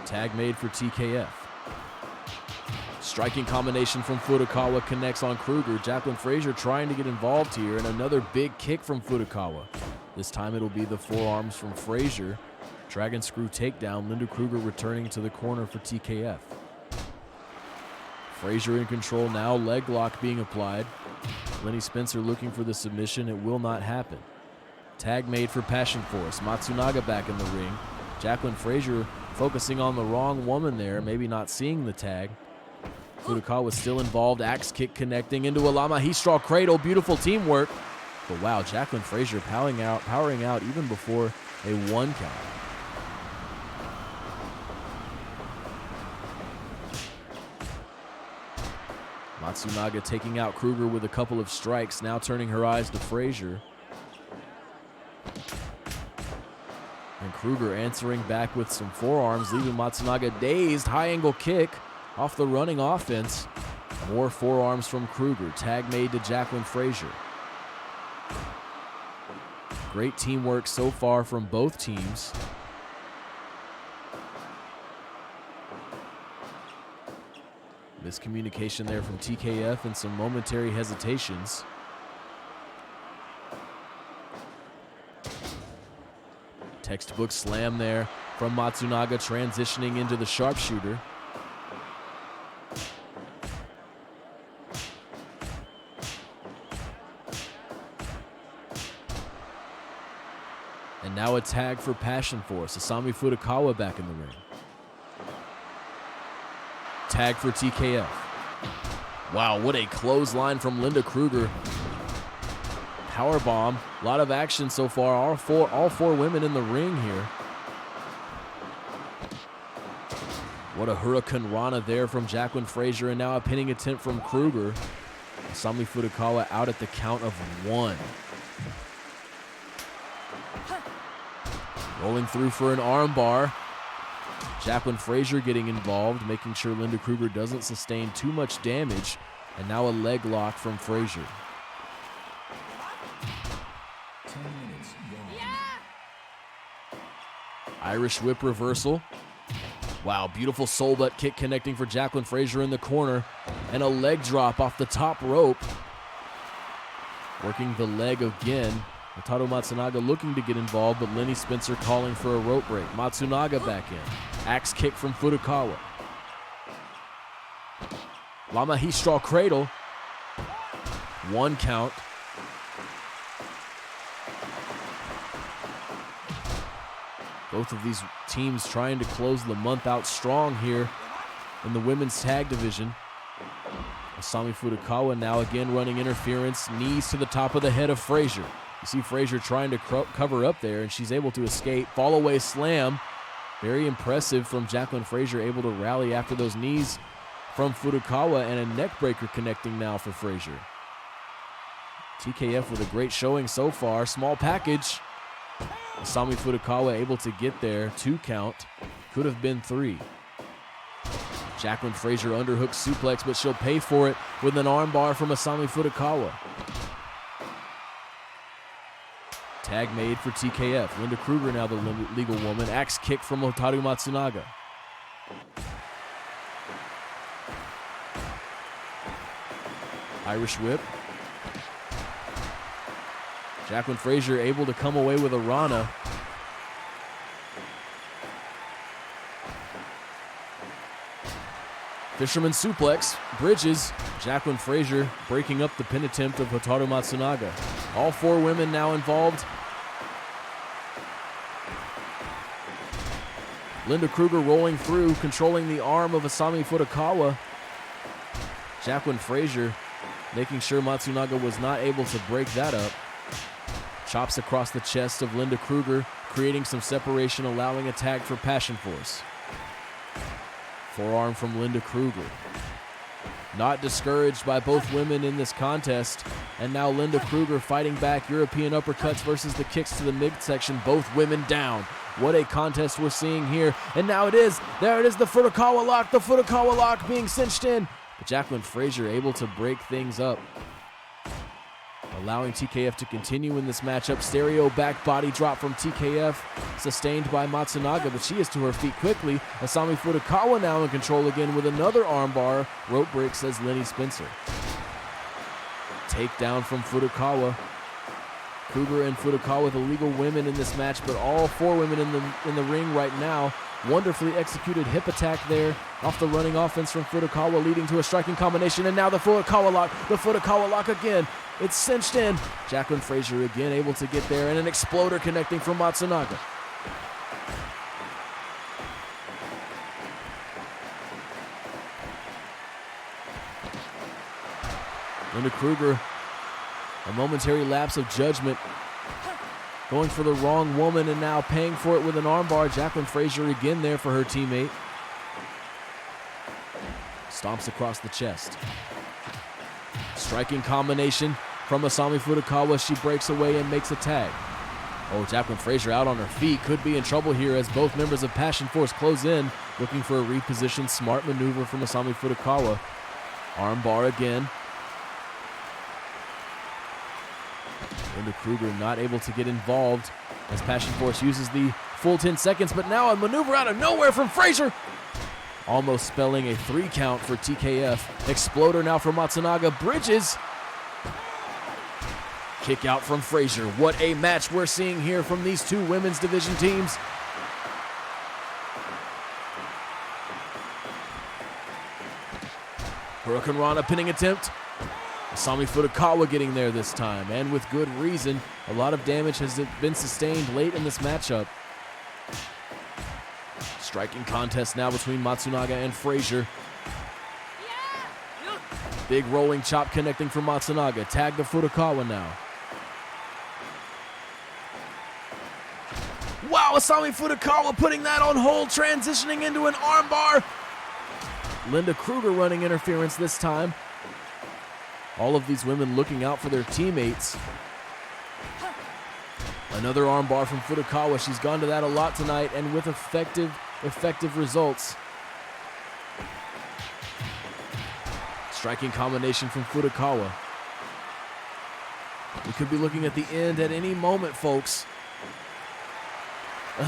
Tag made for TKF. Striking combination from Furukawa connects on Kruger. Jacqueline Fraser trying to get involved here, and another big kick from Furukawa. This time it'll be the forearms from Fraser. Dragon screw takedown. Linda Kruger returning to the corner for TKF. Fraser in control now. Leg lock being applied. Lenny Spencer looking for the submission. It will not happen. Tag made for Passion Force. Matsunaga back in the ring. Jacqueline Fraser focusing on the wrong woman there, maybe not seeing the tag. Furukawa still involved. Axe kick connecting into a Lama straw cradle. Beautiful teamwork. But wow, Jacqueline Fraser powering out even before a 1 count. Matsunaga taking out Kruger with a couple of strikes, now turning her eyes to Fraser. And Kruger answering back with some forearms, leaving Matsunaga dazed. High angle kick off the running offense. More forearms from Kruger. Tag made to Jacqueline Fraser. Great teamwork so far from both teams. Miscommunication there from TKF and some momentary hesitations. Textbook slam there from Matsunaga, transitioning into the sharpshooter. And now a tag for Passion Force. Asami Furukawa back in the ring. Tag for TKF. Wow, what a clothesline from Linda Kruger. Powerbomb. A lot of action so far. All four women in the ring here. What a Hurricane Rana there from Jacqueline Fraser, and now a pinning attempt from Kruger. Asami Furukawa out at the count of 1. Rolling through for an armbar. Jacqueline Fraser getting involved, making sure Linda Kruger doesn't sustain too much damage. And now a leg lock from Fraser. 10 minutes gone. Irish whip reversal. Wow, beautiful soul butt kick connecting for Jacqueline Fraser in the corner. And a leg drop off the top rope. Working the leg again. Wataru Matsunaga looking to get involved, but Lenny Spencer calling for a rope break. Matsunaga back in. Axe kick from Furukawa. Lama Straw Cradle. 1 count. Both of these teams trying to close the month out strong here in the women's tag division. Asami Furukawa now again running interference. Knees to the top of the head of Fraser. You see Fraser trying to cover up there, and she's able to escape. Fall away slam. Very impressive from Jacqueline Fraser, able to rally after those knees from Furukawa, and a neck breaker connecting now for Fraser. TKF with a great showing so far. Small package. Asami Furukawa able to get there. 2 count. Could have been 3. Jacqueline Fraser underhook suplex, but she'll pay for it with an armbar from Asami Furukawa. Tag made for TKF. Linda Kruger now the legal woman. Axe kick from Wataru Matsunaga. Irish whip. Jacqueline Fraser able to come away with a Rana. Fisherman suplex. Bridges. Jacqueline Fraser breaking up the pin attempt of Wataru Matsunaga. All 4 women now involved. Linda Kruger rolling through, controlling the arm of Asami Furukawa. Jacqueline Fraser making sure Matsunaga was not able to break that up. Chops across the chest of Linda Kruger, creating some separation, allowing a tag for Passion Force. Forearm from Linda Kruger. Not discouraged by both women in this contest. And now Linda Kruger fighting back. European uppercuts versus the kicks to the midsection. Both women down. What a contest we're seeing here. And now it is. There it is, the Furukawa lock. The Furukawa lock being cinched in. But Jacqueline Fraser able to break things up, allowing TKF to continue in this matchup. Stereo back body drop from TKF, sustained by Matsunaga, but she is to her feet quickly. Asami Furukawa now in control again with another armbar. Rope break, says Lenny Spencer. Takedown from Furukawa. Kruger and Furukawa, the legal women in this match, but all 4 women in the ring right now. Wonderfully executed hip attack there off the running offense from Furukawa, leading to a striking combination. And now the Furukawa lock. The Furukawa lock again. It's cinched in. Jacqueline Fraser again able to get there, and an exploder connecting from Matsunaga. Linda Kruger, a momentary lapse of judgment, going for the wrong woman and now paying for it with an armbar. Jacqueline Fraser again there for her teammate. Stomps across the chest. Striking combination from Masami Furukawa. She breaks away and makes a tag. Oh, Jacqueline Fraser out on her feet. Could be in trouble here as both members of Passion Force close in, looking for a repositioned smart maneuver from Masami Furukawa. Armbar again. Linda Kruger not able to get involved as Passion Force uses the full 10 seconds, but now a maneuver out of nowhere from Fraser. Almost spelling a 3 count for TKF. Exploder now from Matsunaga. Bridges. Kick out from Fraser. What a match we're seeing here from these two women's division teams. Hurricane Rana pinning attempt. Masami Furukawa getting there this time, and with good reason. A lot of damage has been sustained late in this matchup. Striking contest now between Matsunaga and Fraser. Big rolling chop connecting from Matsunaga. Tag to Furukawa now. Wow, Masami Furukawa putting that on hold, transitioning into an armbar. Linda Kruger running interference this time. All of these women looking out for their teammates. Another armbar from Furukawa. She's gone to that a lot tonight and with effective results. Striking combination from Furukawa. We could be looking at the end at any moment, folks.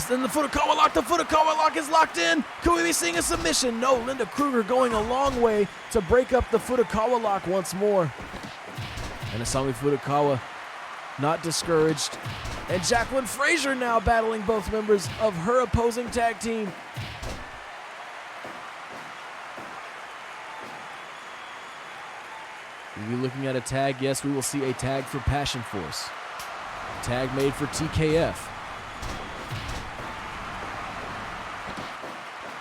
Then the Furukawa lock is locked in. Could we be seeing a submission? No, Linda Kruger going a long way to break up the Furukawa lock once more. And Masami Furukawa not discouraged. And Jacqueline Fraser now battling both members of her opposing tag team. We'll be looking at a tag. Yes, we will see a tag for Passion Force. Tag made for TKF.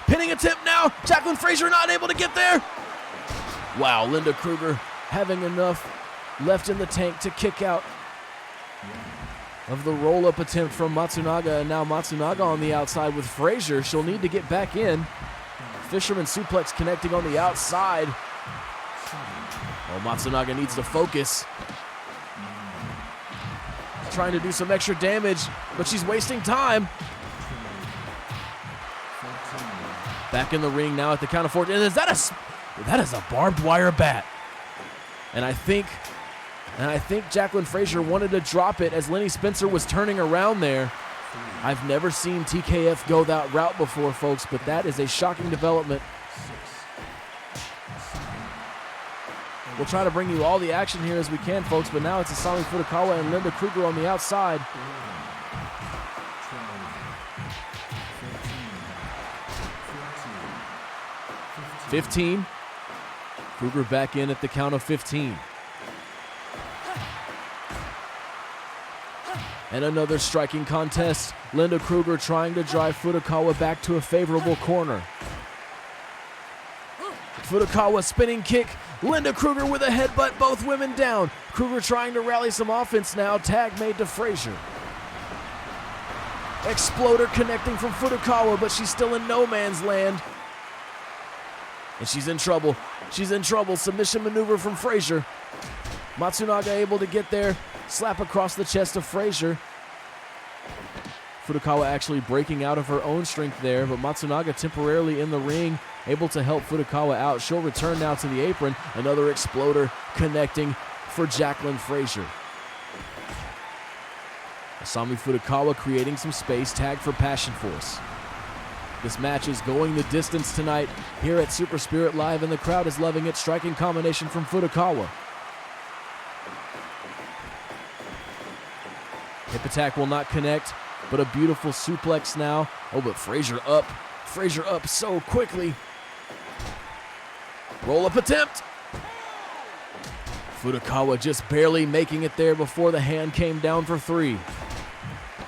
Pinning attempt now. Jacqueline Fraser not able to get there. Wow, Linda Kruger having enough left in the tank to kick out of the roll-up attempt from Matsunaga. And now Matsunaga on the outside with Fraser. She'll need to get back in. Fisherman suplex connecting on the outside. Oh, Matsunaga needs to focus. Trying to do some extra damage, but she's wasting time. Back in the ring now at the count of 4. And that is a barbed wire bat. And I think Jacqueline Fraser wanted to drop it as Lenny Spencer was turning around there. I've never seen TKF go that route before, folks, but that is a shocking development. We'll try to bring you all the action here as we can, folks, but now it's Masami Furukawa and Linda Kruger on the outside. "15. Kruger back in at the count of 15. And another striking contest. Linda Kruger trying to drive Furukawa back to a favorable corner. Furukawa spinning kick. Linda Kruger with a headbutt, both women down. Kruger trying to rally some offense now. Tag made to Fraser. Exploder connecting from Furukawa, but she's still in no man's land. And she's in trouble. She's in trouble. Submission maneuver from Fraser. Matsunaga able to get there. Slap across the chest of Fraser. Furukawa actually breaking out of her own strength there, but Matsunaga temporarily in the ring, able to help Furukawa out. She'll return now to the apron. Another exploder connecting for Jacqueline Fraser. Masami Furukawa creating some space. Tag for Passion Force. This match is going the distance tonight here at Super Spirit Live, and the crowd is loving it. Striking combination from Furukawa. Hip attack will not connect, but a beautiful suplex now. Oh, but Fraser up. Fraser up so quickly. Roll-up attempt. Furukawa just barely making it there before the hand came down for 3.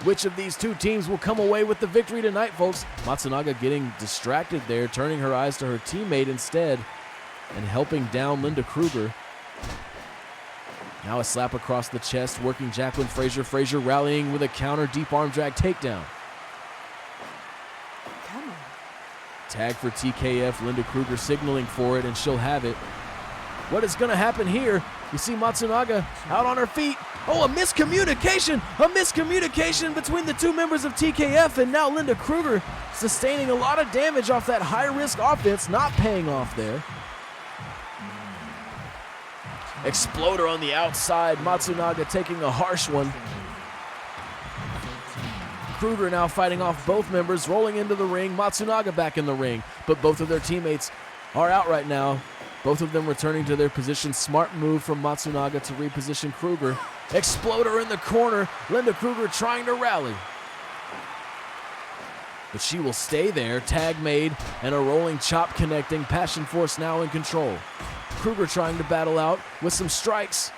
Which of these two teams will come away with the victory tonight, folks? Matsunaga getting distracted there, turning her eyes to her teammate instead, and helping down Linda Kruger. Now a slap across the chest, working Jacqueline Fraser. Fraser rallying with a counter deep arm drag takedown. Come on. Tag for TKF. Linda Kruger signaling for it, and she'll have it. What is going to happen here? You see Matsunaga out on her feet. Oh, a miscommunication between the two members of TKF, and now Linda Kruger sustaining a lot of damage off that high-risk offense, not paying off there. Exploder on the outside, Matsunaga taking a harsh one. Kruger now fighting off both members, rolling into the ring. Matsunaga back in the ring, but both of their teammates are out right now. Both of them returning to their position. Smart move from Matsunaga to reposition Kruger. Exploder in the corner. Linda Kruger trying to rally. But she will stay there. Tag made and a rolling chop connecting. Passion Force now in control. Kruger trying to battle out with some strikes.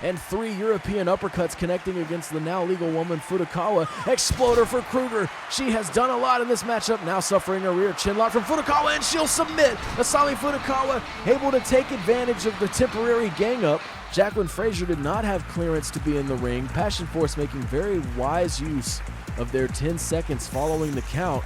And 3 European uppercuts connecting against the now legal woman Furukawa. Exploder for Kruger. She has done a lot in this matchup, now suffering a rear chinlock from Furukawa, and she'll submit. Asami Furukawa able to take advantage of the temporary gang up. Jacqueline Fraser did not have clearance to be in the ring. Passion Force making very wise use of their 10 seconds following the count,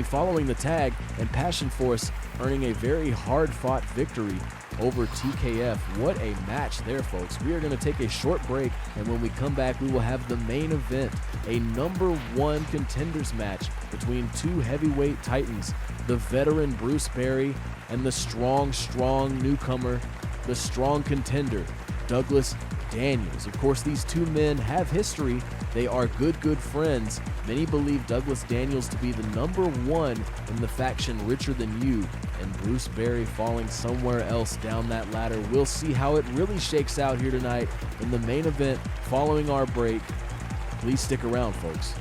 following the tag, and Passion Force earning a very hard-fought victory over TKF. What a match there, folks. We are going to take a short break, and when we come back, we will have the main event, a #1 contenders match between two heavyweight titans, the veteran Bruce Berry and the strong newcomer, the strong contender, Douglas Daniels. Of course, these two men have history. They are good friends. Many believe Douglas Daniels to be the #1 in the faction Richer Than You, and Bruce Berry falling somewhere else down that ladder. We'll see how it really shakes out here tonight in the main event following our break. Please stick around, folks.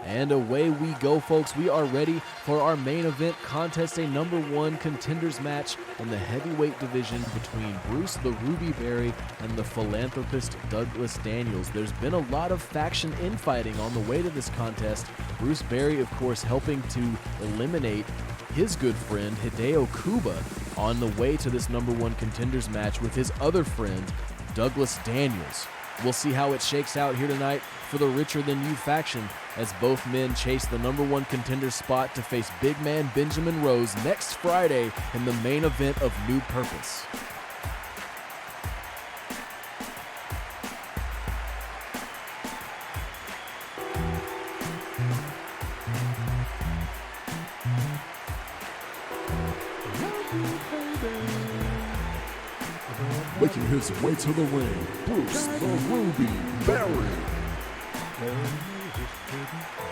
And away we go, folks. We are ready for our main event contest, a #1 contenders match in the heavyweight division between Bruce the Ruby Berry and the philanthropist Douglas Daniels. There's been a lot of faction infighting on the way to this contest. Bruce Berry, of course, helping to eliminate his good friend Hideo Kuba on the way to this #1 contenders match with his other friend, Douglas Daniels. We'll see how it shakes out here tonight for the Richer Than You faction as both men chase the #1 contender spot to face big man Benjamin Rose next Friday in the main event of New Purpose. Making his way to the ring, Bruce the Ruby Berry.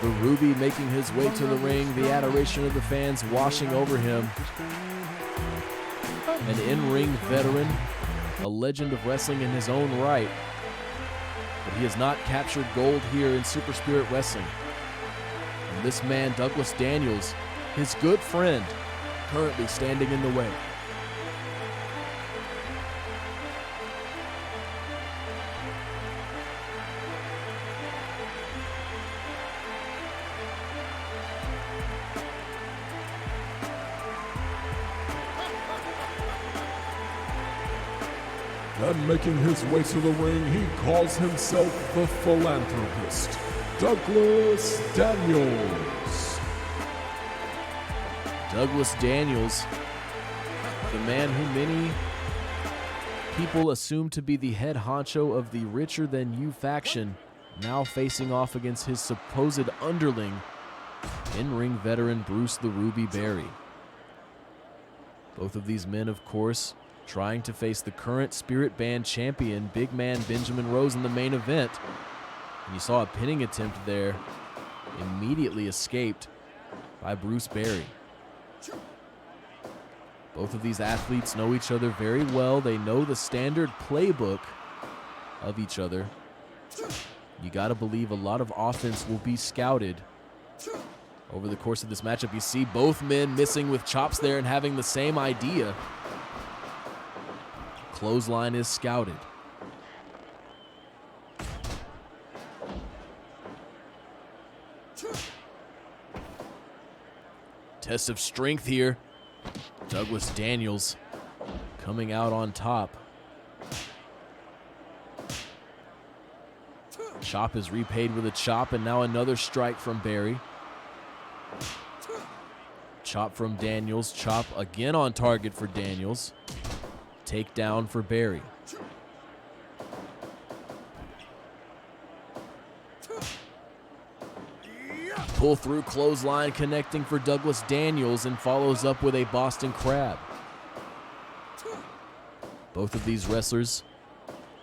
The Ruby making his way to the ring, the adoration of the fans washing over him. An in-ring veteran, a legend of wrestling in his own right. But he has not captured gold here in Super Spirit Wrestling. And this man, Douglas Daniels, his good friend, currently standing in the way. And making his way to the ring, he calls himself the philanthropist, Douglas Daniels. Douglas Daniels, the man who many people assumed to be the head honcho of the richer-than-you faction, now facing off against his supposed underling, in-ring veteran Bruce the Ruby Berry. Both of these men, of course, trying to face the current Spirit Band champion, big man Benjamin Rose, in the main event. And you saw a pinning attempt there, immediately escaped by Bruce Berry. Both of these athletes know each other very well. They know the standard playbook of each other. You got to believe a lot of offense will be scouted over the course of this matchup. You see both men missing with chops there and having the same idea. Clothesline is scouted. Test of strength here. Douglas Daniels coming out on top. Chop is repaid with a chop, and now another strike from Berry. Chop from Daniels. Chop again on target for Daniels. Takedown for Berry. Pull through clothesline connecting for Douglas Daniels, and follows up with a Boston Crab. Both of these wrestlers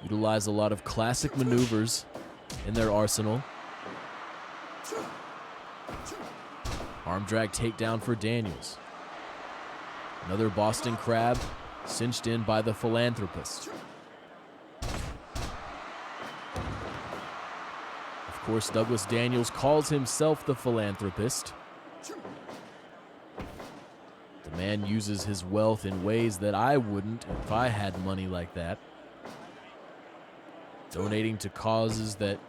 utilize a lot of classic maneuvers in their arsenal. Arm drag takedown for Daniels. Another Boston Crab cinched in by the Philanthropist. Of course, Douglas Daniels calls himself the Philanthropist. The man uses his wealth in ways that I wouldn't if I had money like that. Donating to causes that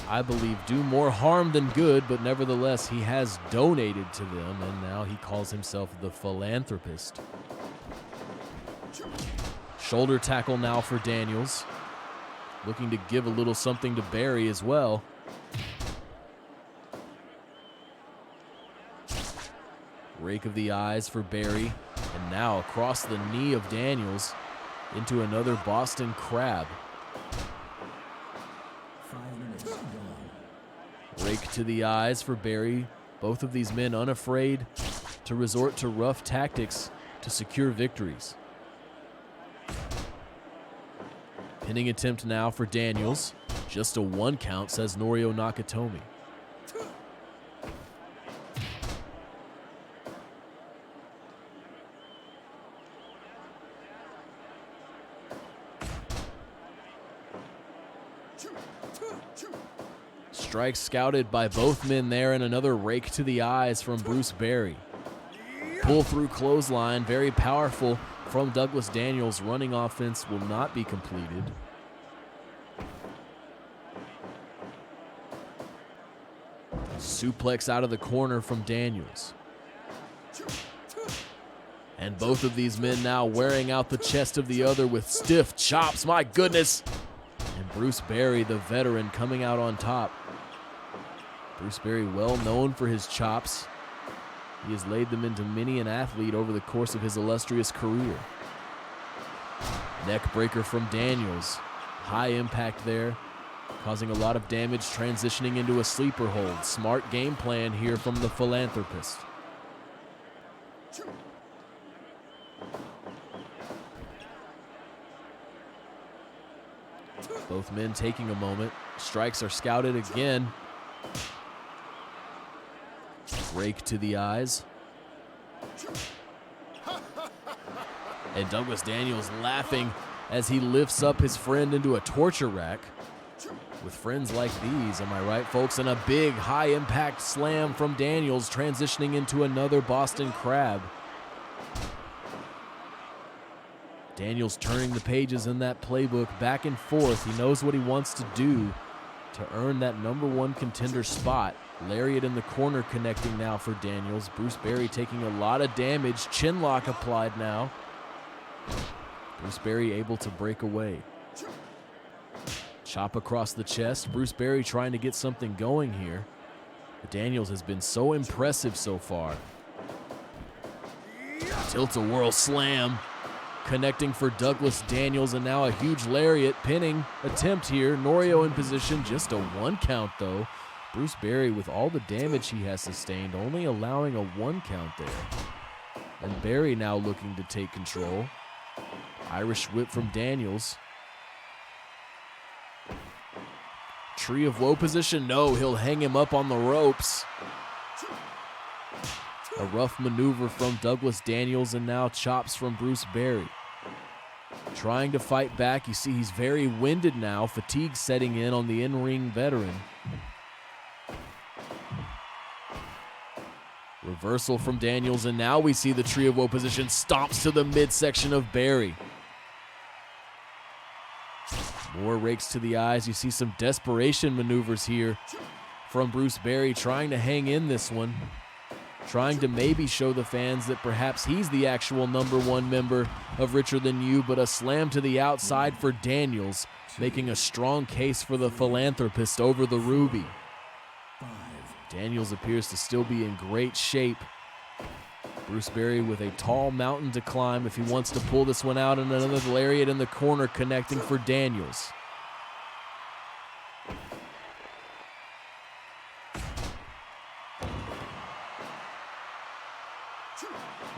I believe do more harm than good, but nevertheless, he has donated to them, and now he calls himself the Philanthropist. Shoulder tackle now for Daniels. Looking to give a little something to Berry as well. Rake of the eyes for Berry, and now across the knee of Daniels into another Boston Crab. 5 minutes gone. Rake to the eyes for Berry. Both of these men unafraid to resort to rough tactics to secure victories. Pinning attempt now for Daniels. Just a 1 count, says Norio Nakatomi. Strike scouted by both men there, and another rake to the eyes from Bruce Berry. Pull through clothesline, very powerful from Douglas Daniels. Running offense will not be completed. Suplex out of the corner from Daniels. And both of these men now wearing out the chest of the other with stiff chops. My goodness. And Bruce Berry, the veteran, coming out on top. Bruce Berry, well known for his chops. He has laid them into many an athlete over the course of his illustrious career. Neck breaker from Daniels. High impact there, causing a lot of damage, transitioning into a sleeper hold. Smart game plan here from the Philanthropist. Both men taking a moment. Strikes are scouted again. Rake to the eyes. And Douglas Daniels laughing as he lifts up his friend into a torture rack. With friends like these, am I right, folks? And a big high-impact slam from Daniels, transitioning into another Boston Crab. Daniels turning the pages in that playbook back and forth. He knows what he wants to do to earn that #1 contender spot. Lariat in the corner connecting now for Daniels. Bruce Berry taking a lot of damage. Chinlock applied now. Bruce Berry able to break away. Chop across the chest. Bruce Berry trying to get something going here. But Daniels has been so impressive so far. Tilt-a-whirl slam. connecting for Douglas Daniels, and now a huge lariat pinning attempt here. Norio in position, just a 1 count though. Bruce Berry, with all the damage he has sustained, only allowing a 1 count there. And Berry now looking to take control. Irish whip from Daniels. Tree of woe position, no, he'll hang him up on the ropes. A rough maneuver from Douglas Daniels, and now chops from Bruce Berry. Trying to fight back. You see he's very winded now. Fatigue setting in on the in-ring veteran. Reversal from Daniels, and now we see the Tree of Woe position. Stomps to the midsection of Berry. More rakes to the eyes. You see some desperation maneuvers here from Bruce Berry, trying to hang in this one. Trying to maybe show the fans that perhaps he's the actual #1 member of Richer Than You, but a slam to the outside for Daniels, making a strong case for the philanthropist over the Ruby. Daniels appears to still be in great shape. Bruce Berry with a tall mountain to climb if he wants to pull this one out, and another lariat in the corner connecting for Daniels.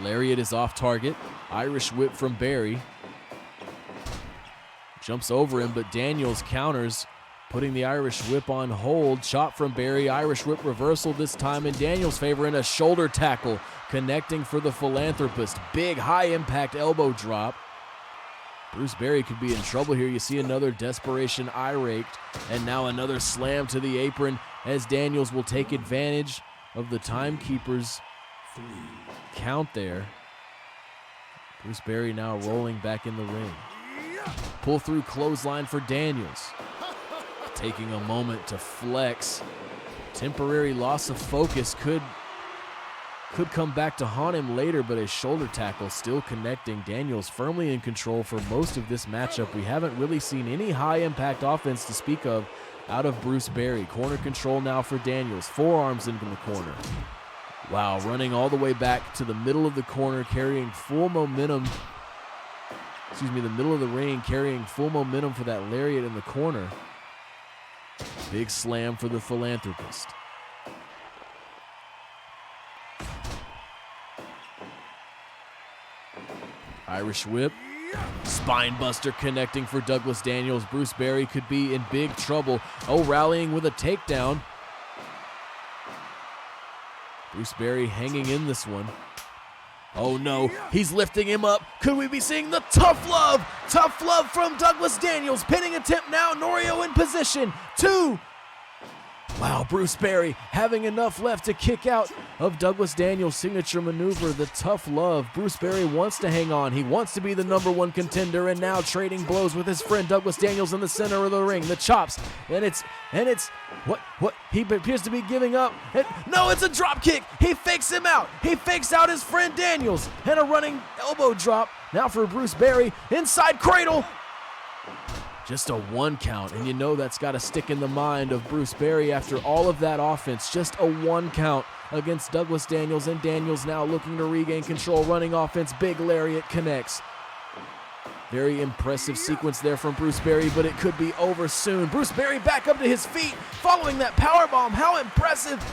Lariat is off target. Irish whip from Berry. Jumps over him, but Daniels counters, putting the Irish whip on hold. Chop from Berry. Irish whip reversal this time in Daniels' favor, and a shoulder tackle connecting for the philanthropist. Big high impact elbow drop. Bruce Berry could be in trouble here. You see another desperation eye raked, and now another slam to the apron as Daniels will take advantage of the timekeeper's count there. Bruce Berry now rolling back in the ring. Pull through clothesline for Daniels. Taking a moment to flex. Temporary loss of focus could come back to haunt him later, but his shoulder tackle still connecting. Daniels firmly in control for most of this matchup. We haven't really seen any high impact offense to speak of out of Bruce Berry. Corner control now for Daniels. Forearms into the corner. Wow, running all the way back to the middle of the corner, carrying full momentum. The middle of the ring, carrying full momentum for that lariat in the corner. Big slam for the philanthropist. Irish whip. Spine buster connecting for Douglas Daniels. Bruce Berry could be in big trouble. Oh, rallying with a takedown. Bruce Berry hanging in this one. Oh no, he's lifting him up. Could we be seeing the tough love? Tough love from Douglas Daniels. Pinning attempt now. Norio in position. 2. Wow, Bruce Berry having enough left to kick out of Douglas Daniels' signature maneuver, the tough love. Bruce Berry wants to hang on. He wants to be the #1 contender, and now trading blows with his friend Douglas Daniels in the center of the ring. The chops, and it's what he appears to be giving up. No, it's a drop kick. He fakes him out. He fakes out his friend Daniels, and a running elbow drop now for Bruce Berry. Inside cradle. Just a 1 count, and you know that's got to stick in the mind of Bruce Berry after all of that offense. Just a 1 count against Douglas Daniels, and Daniels now looking to regain control. Running offense, big lariat connects. Very impressive sequence there from Bruce Berry, but it could be over soon. Bruce Berry back up to his feet following that powerbomb. How impressive.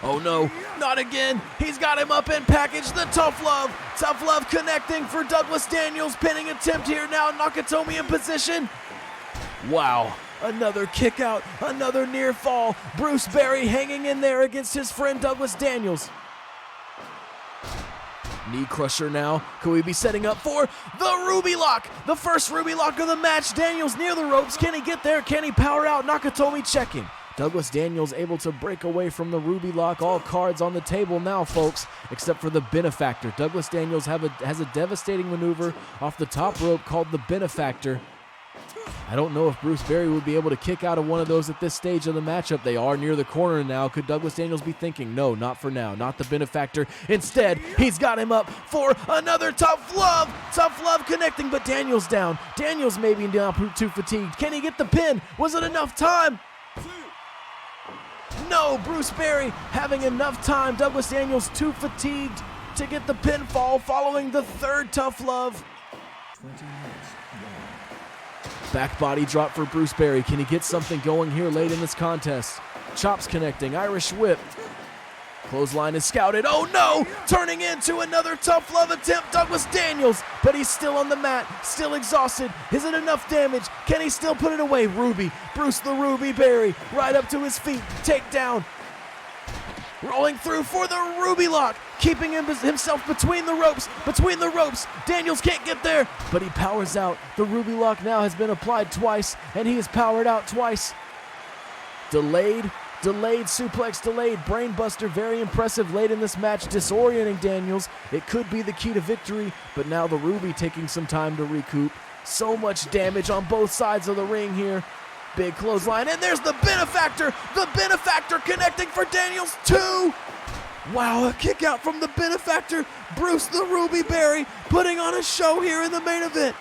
Oh no, not again. He's got him up in package. The tough love. Tough love connecting for Douglas Daniels. Pinning attempt here now. Nakatomi in position. Wow, another kick out. Another near fall. Bruce Berry hanging in there against his friend Douglas Daniels. Knee crusher now. Could we be setting up for the Ruby Lock? The first Ruby Lock of the match. Daniels near the ropes. Can he get there? Can he power out? Nakatomi checking. Douglas Daniels able to break away from the Ruby Lock. All cards on the table now, folks, except for the Benefactor. Douglas Daniels has a devastating maneuver off the top rope called the Benefactor. I don't know if Bruce Berry would be able to kick out of one of those at this stage of the matchup. They are near the corner now. Could Douglas Daniels be thinking, no, not for now, not the Benefactor. Instead, he's got him up for another tough love. Tough love connecting, but Daniels down. Daniels maybe now too fatigued. Can he get the pin? Was it enough time? No, Bruce Berry having enough time. Douglas Daniels too fatigued to get the pinfall following the third tough love. 20 minutes. Back body drop for Bruce Berry. Can he get something going here late in this contest? Chops connecting, Irish whip. Clothesline is scouted. Oh no! Turning into another tough love attempt, Douglas Daniels. But he's still on the mat, still exhausted. Is it enough damage? Can he still put it away? Ruby, Bruce the Ruby Berry, right up to his feet. Takedown. Rolling through for the Ruby lock. Keeping himself between the ropes. Daniels can't get there, but he powers out. The Ruby lock now has been applied twice, and he is powered out twice. Delayed suplex, delayed brainbuster, very impressive late in this match, disorienting Daniels. It could be the key to victory, but now the Ruby taking some time to recoup. So much damage on both sides of the ring here. Big clothesline, and there's the benefactor connecting for Daniels, 2. Wow, a kick out from the benefactor, Bruce the Ruby Berry, putting on a show here in the main event.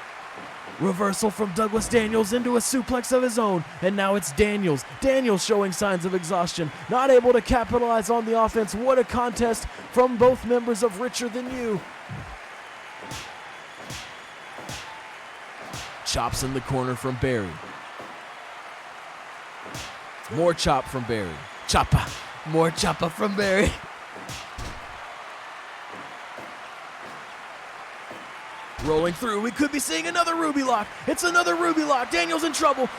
Reversal from Douglas Daniels into a suplex of his own, and now it's Daniels. Daniels showing signs of exhaustion, not able to capitalize on the offense. What a contest from both members of Richer Than You. Chops in the corner from Berry. More chop from Berry. More choppa from Berry. Rolling through, we could be seeing another Ruby lock. It's another Ruby lock. Daniels in trouble.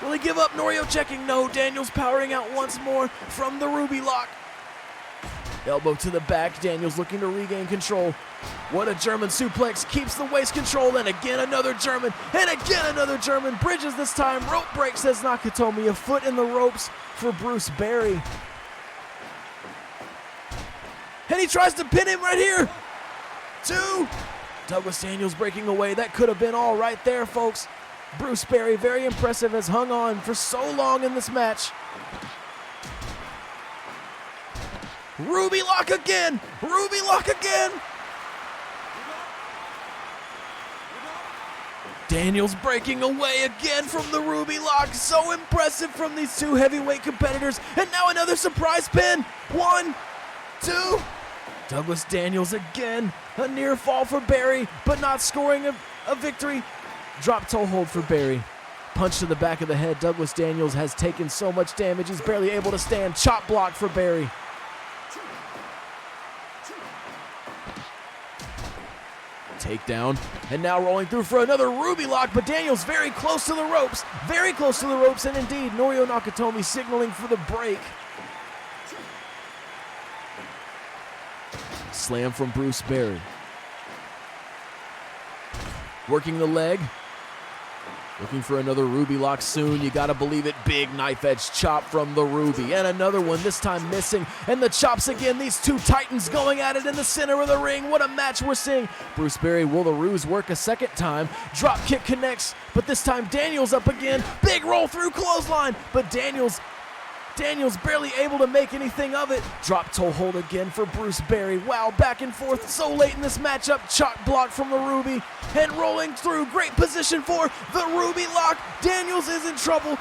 Will he give up? Norio checking. No, Daniels powering out once more from the Ruby lock. Elbow to the back. Daniels looking to regain control. What a German suplex. Keeps the waist control. And again another German. Bridges this time. Rope break, says Nakatomi. A foot in the ropes for Bruce Berry. And he tries to pin him right here. 2. Douglas Daniels breaking away. That could have been all right there, folks. Bruce Berry, very impressive, has hung on for so long in this match. Ruby lock again. Daniels breaking away again from the Ruby lock. So impressive from these two heavyweight competitors. And now another surprise pin. 1, 2. Douglas Daniels again. A near fall for Berry, but not scoring a victory. Drop toe hold for Berry. Punch to the back of the head. Douglas Daniels has taken so much damage, he's barely able to stand. Chop block for Berry. Takedown, and now rolling through for another Ruby lock, but Daniels very close to the ropes. And indeed, Norio Nakatomi signaling for the break. Slam from Bruce Berry. Working the leg. Looking for another Ruby lock soon. You gotta believe it. Big knife edge chop from the Ruby. And another one, this time missing. And the chops again. These two titans going at it in the center of the ring. What a match we're seeing. Bruce Berry, will the ruse work a second time? Drop kick connects, but this time Daniels up again. Big roll through clothesline, but Daniels barely able to make anything of it. Drop toe hold again for Bruce Berry. Wow, back and forth so late in this matchup. Chop block from the Ruby. And rolling through, great position for the Ruby lock. Daniels is in trouble.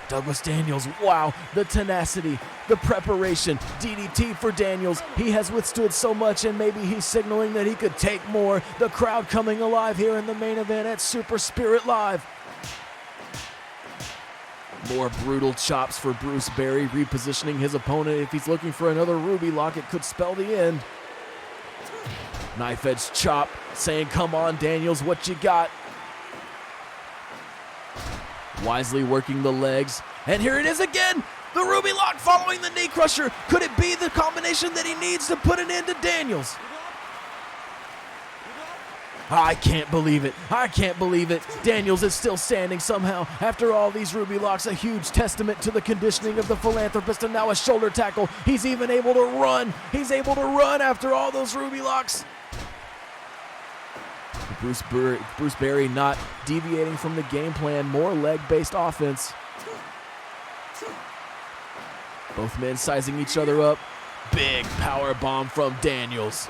Douglas Daniels, wow, the tenacity, the preparation. DDT for Daniels. He has withstood so much, and maybe he's signaling that he could take more. The crowd coming alive here in the main event at Super Spirit Live. More brutal chops for Bruce Berry, repositioning his opponent. If he's looking for another Ruby lock, it could spell the end. Knife edge chop, saying, come on, Daniels, what you got? Wisely working the legs, and here it is again. The Ruby lock following the knee crusher. Could it be the combination that he needs to put an end to Daniels? I can't believe it. Daniels is still standing somehow after all these Ruby locks. A huge testament to the conditioning of the philanthropist, and now a shoulder tackle. He's even able to run. After all those Ruby locks. Bruce Berry not deviating from the game plan. More leg-based offense. Both men sizing each other up. Big power bomb from Daniels.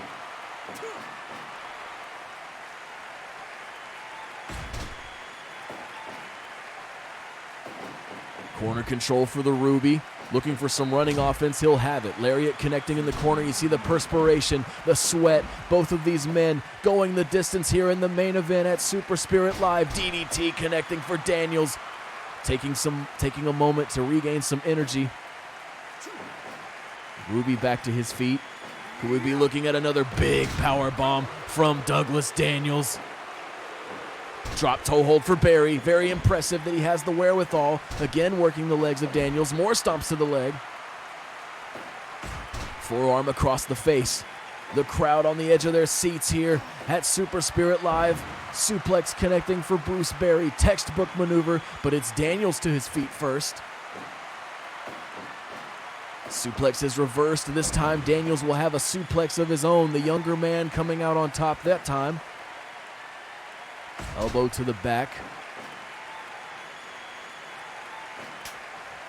Corner control for the Ruby. Looking for some running offense, he'll have it. Lariat connecting in the corner. You see the perspiration, the sweat. Both of these men going the distance here in the main event at Super Spirit Live. DDT connecting for Daniels. Taking a moment to regain some energy. Ruby back to his feet. Could we be looking at another big power bomb from Douglas Daniels? Drop toe hold for Barry. Very impressive that he has the wherewithal. Again, working the legs of Daniels. More stomps to the leg. Forearm across the face. The crowd on the edge of their seats here at Super Spirit Live. Suplex connecting for Bruce Barry. Textbook maneuver, but it's Daniels to his feet first. Suplex is reversed. This time, Daniels will have a suplex of his own. The younger man coming out on top that time. Elbow to the back.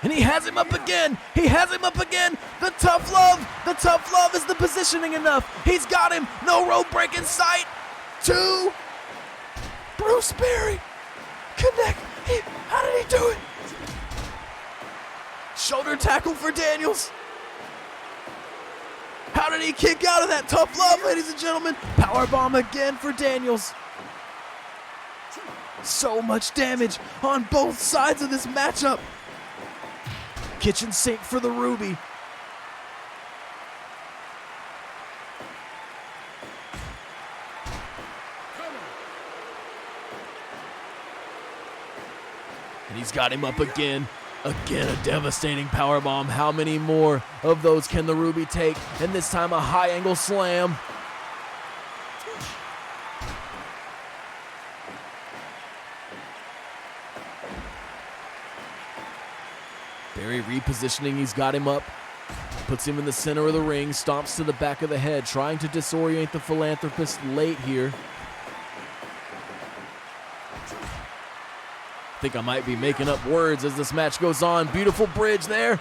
And he has him up again. He has him up again. The tough love. The tough love. Is the positioning enough? He's got him. No rope break in sight. 2. Bruce Barry. Connect. How did he do it? Shoulder tackle for Daniels. How did he kick out of that tough love, ladies and gentlemen? Powerbomb again for Daniels. So much damage on both sides of this matchup. Kitchen sink for the Ruby. And he's got him up again. Again, a devastating powerbomb. How many more of those can the Ruby take? And this time a high angle slam. Barry repositioning, he's got him up. Puts him in the center of the ring, stomps to the back of the head, trying to disorient the philanthropist late here. I think I might be making up words as this match goes on. Beautiful bridge there.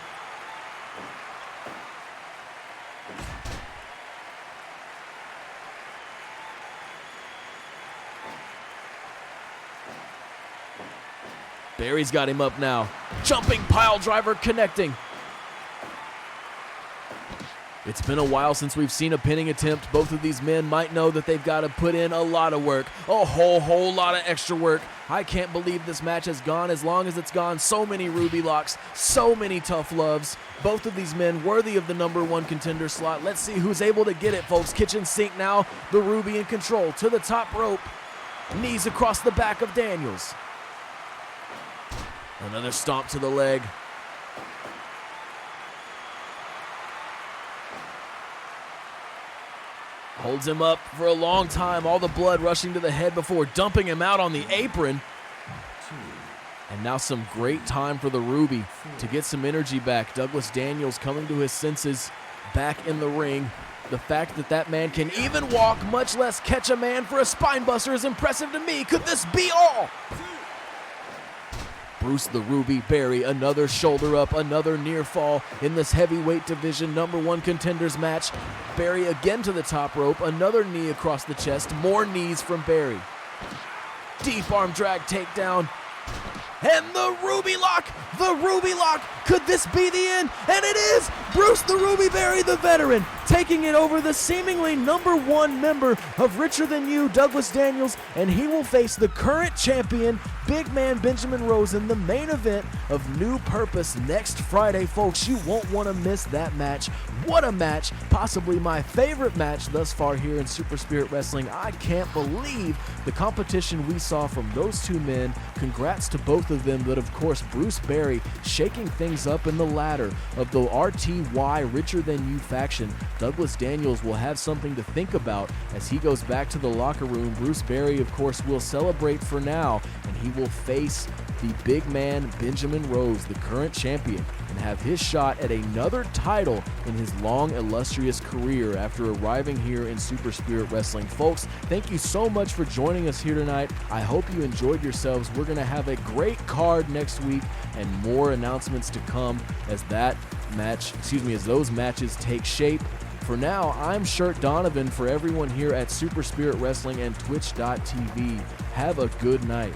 Barry's got him up now. Jumping pile driver connecting. It's been a while since we've seen a pinning attempt. Both of these men might know that they've got to put in a lot of work. A whole lot of extra work. I can't believe this match has gone as long as it's gone. So many Ruby locks, so many tough loves. Both of these men worthy of the #1 contender slot. Let's see who's able to get it, folks. Kitchen sink now. The Ruby in control to the top rope. Knees across the back of Daniels. Another stomp to the leg. Holds him up for a long time, all the blood rushing to the head before dumping him out on the apron. And now some great time for the Ruby to get some energy back. Douglas Daniels coming to his senses back in the ring. The fact that that man can even walk, much less catch a man for a spine buster, is impressive to me. Could this be all? Bruce the Ruby Barry, another shoulder up, another near fall in this heavyweight division #1 contenders match. Barry again to the top rope, another knee across the chest, more knees from Barry. Deep arm drag takedown. And the Ruby lock! The Ruby lock! Could this be the end? And it is! Bruce the Ruby Barry, the veteran, taking it over the seemingly #1 member of Richer Than You, Douglas Daniels, and he will face the current champion, big man Benjamin Rose, in the main event of New Purpose next Friday. Folks, you won't want to miss that match. What a match! Possibly my favorite match thus far here in Super Spirit Wrestling. I can't believe the competition we saw from those two men. Congrats to both of them, but of course Bruce Barry shaking things up in the ladder of the RTY Richer Than You faction. Douglas Daniels will have something to think about as he goes back to the locker room. Bruce Barry, of course, will celebrate for now, and he will face the big man Benjamin Rose, the current champion, and have his shot at another title in his long, illustrious career after arriving here in Super Spirit Wrestling. Folks, thank you so much for joining us here tonight. I hope you enjoyed yourselves. We're going to have a great card next week and more announcements to come as those matches take shape. For now, I'm Shirt Donovan for everyone here at Super Spirit Wrestling and Twitch.tv. Have a good night.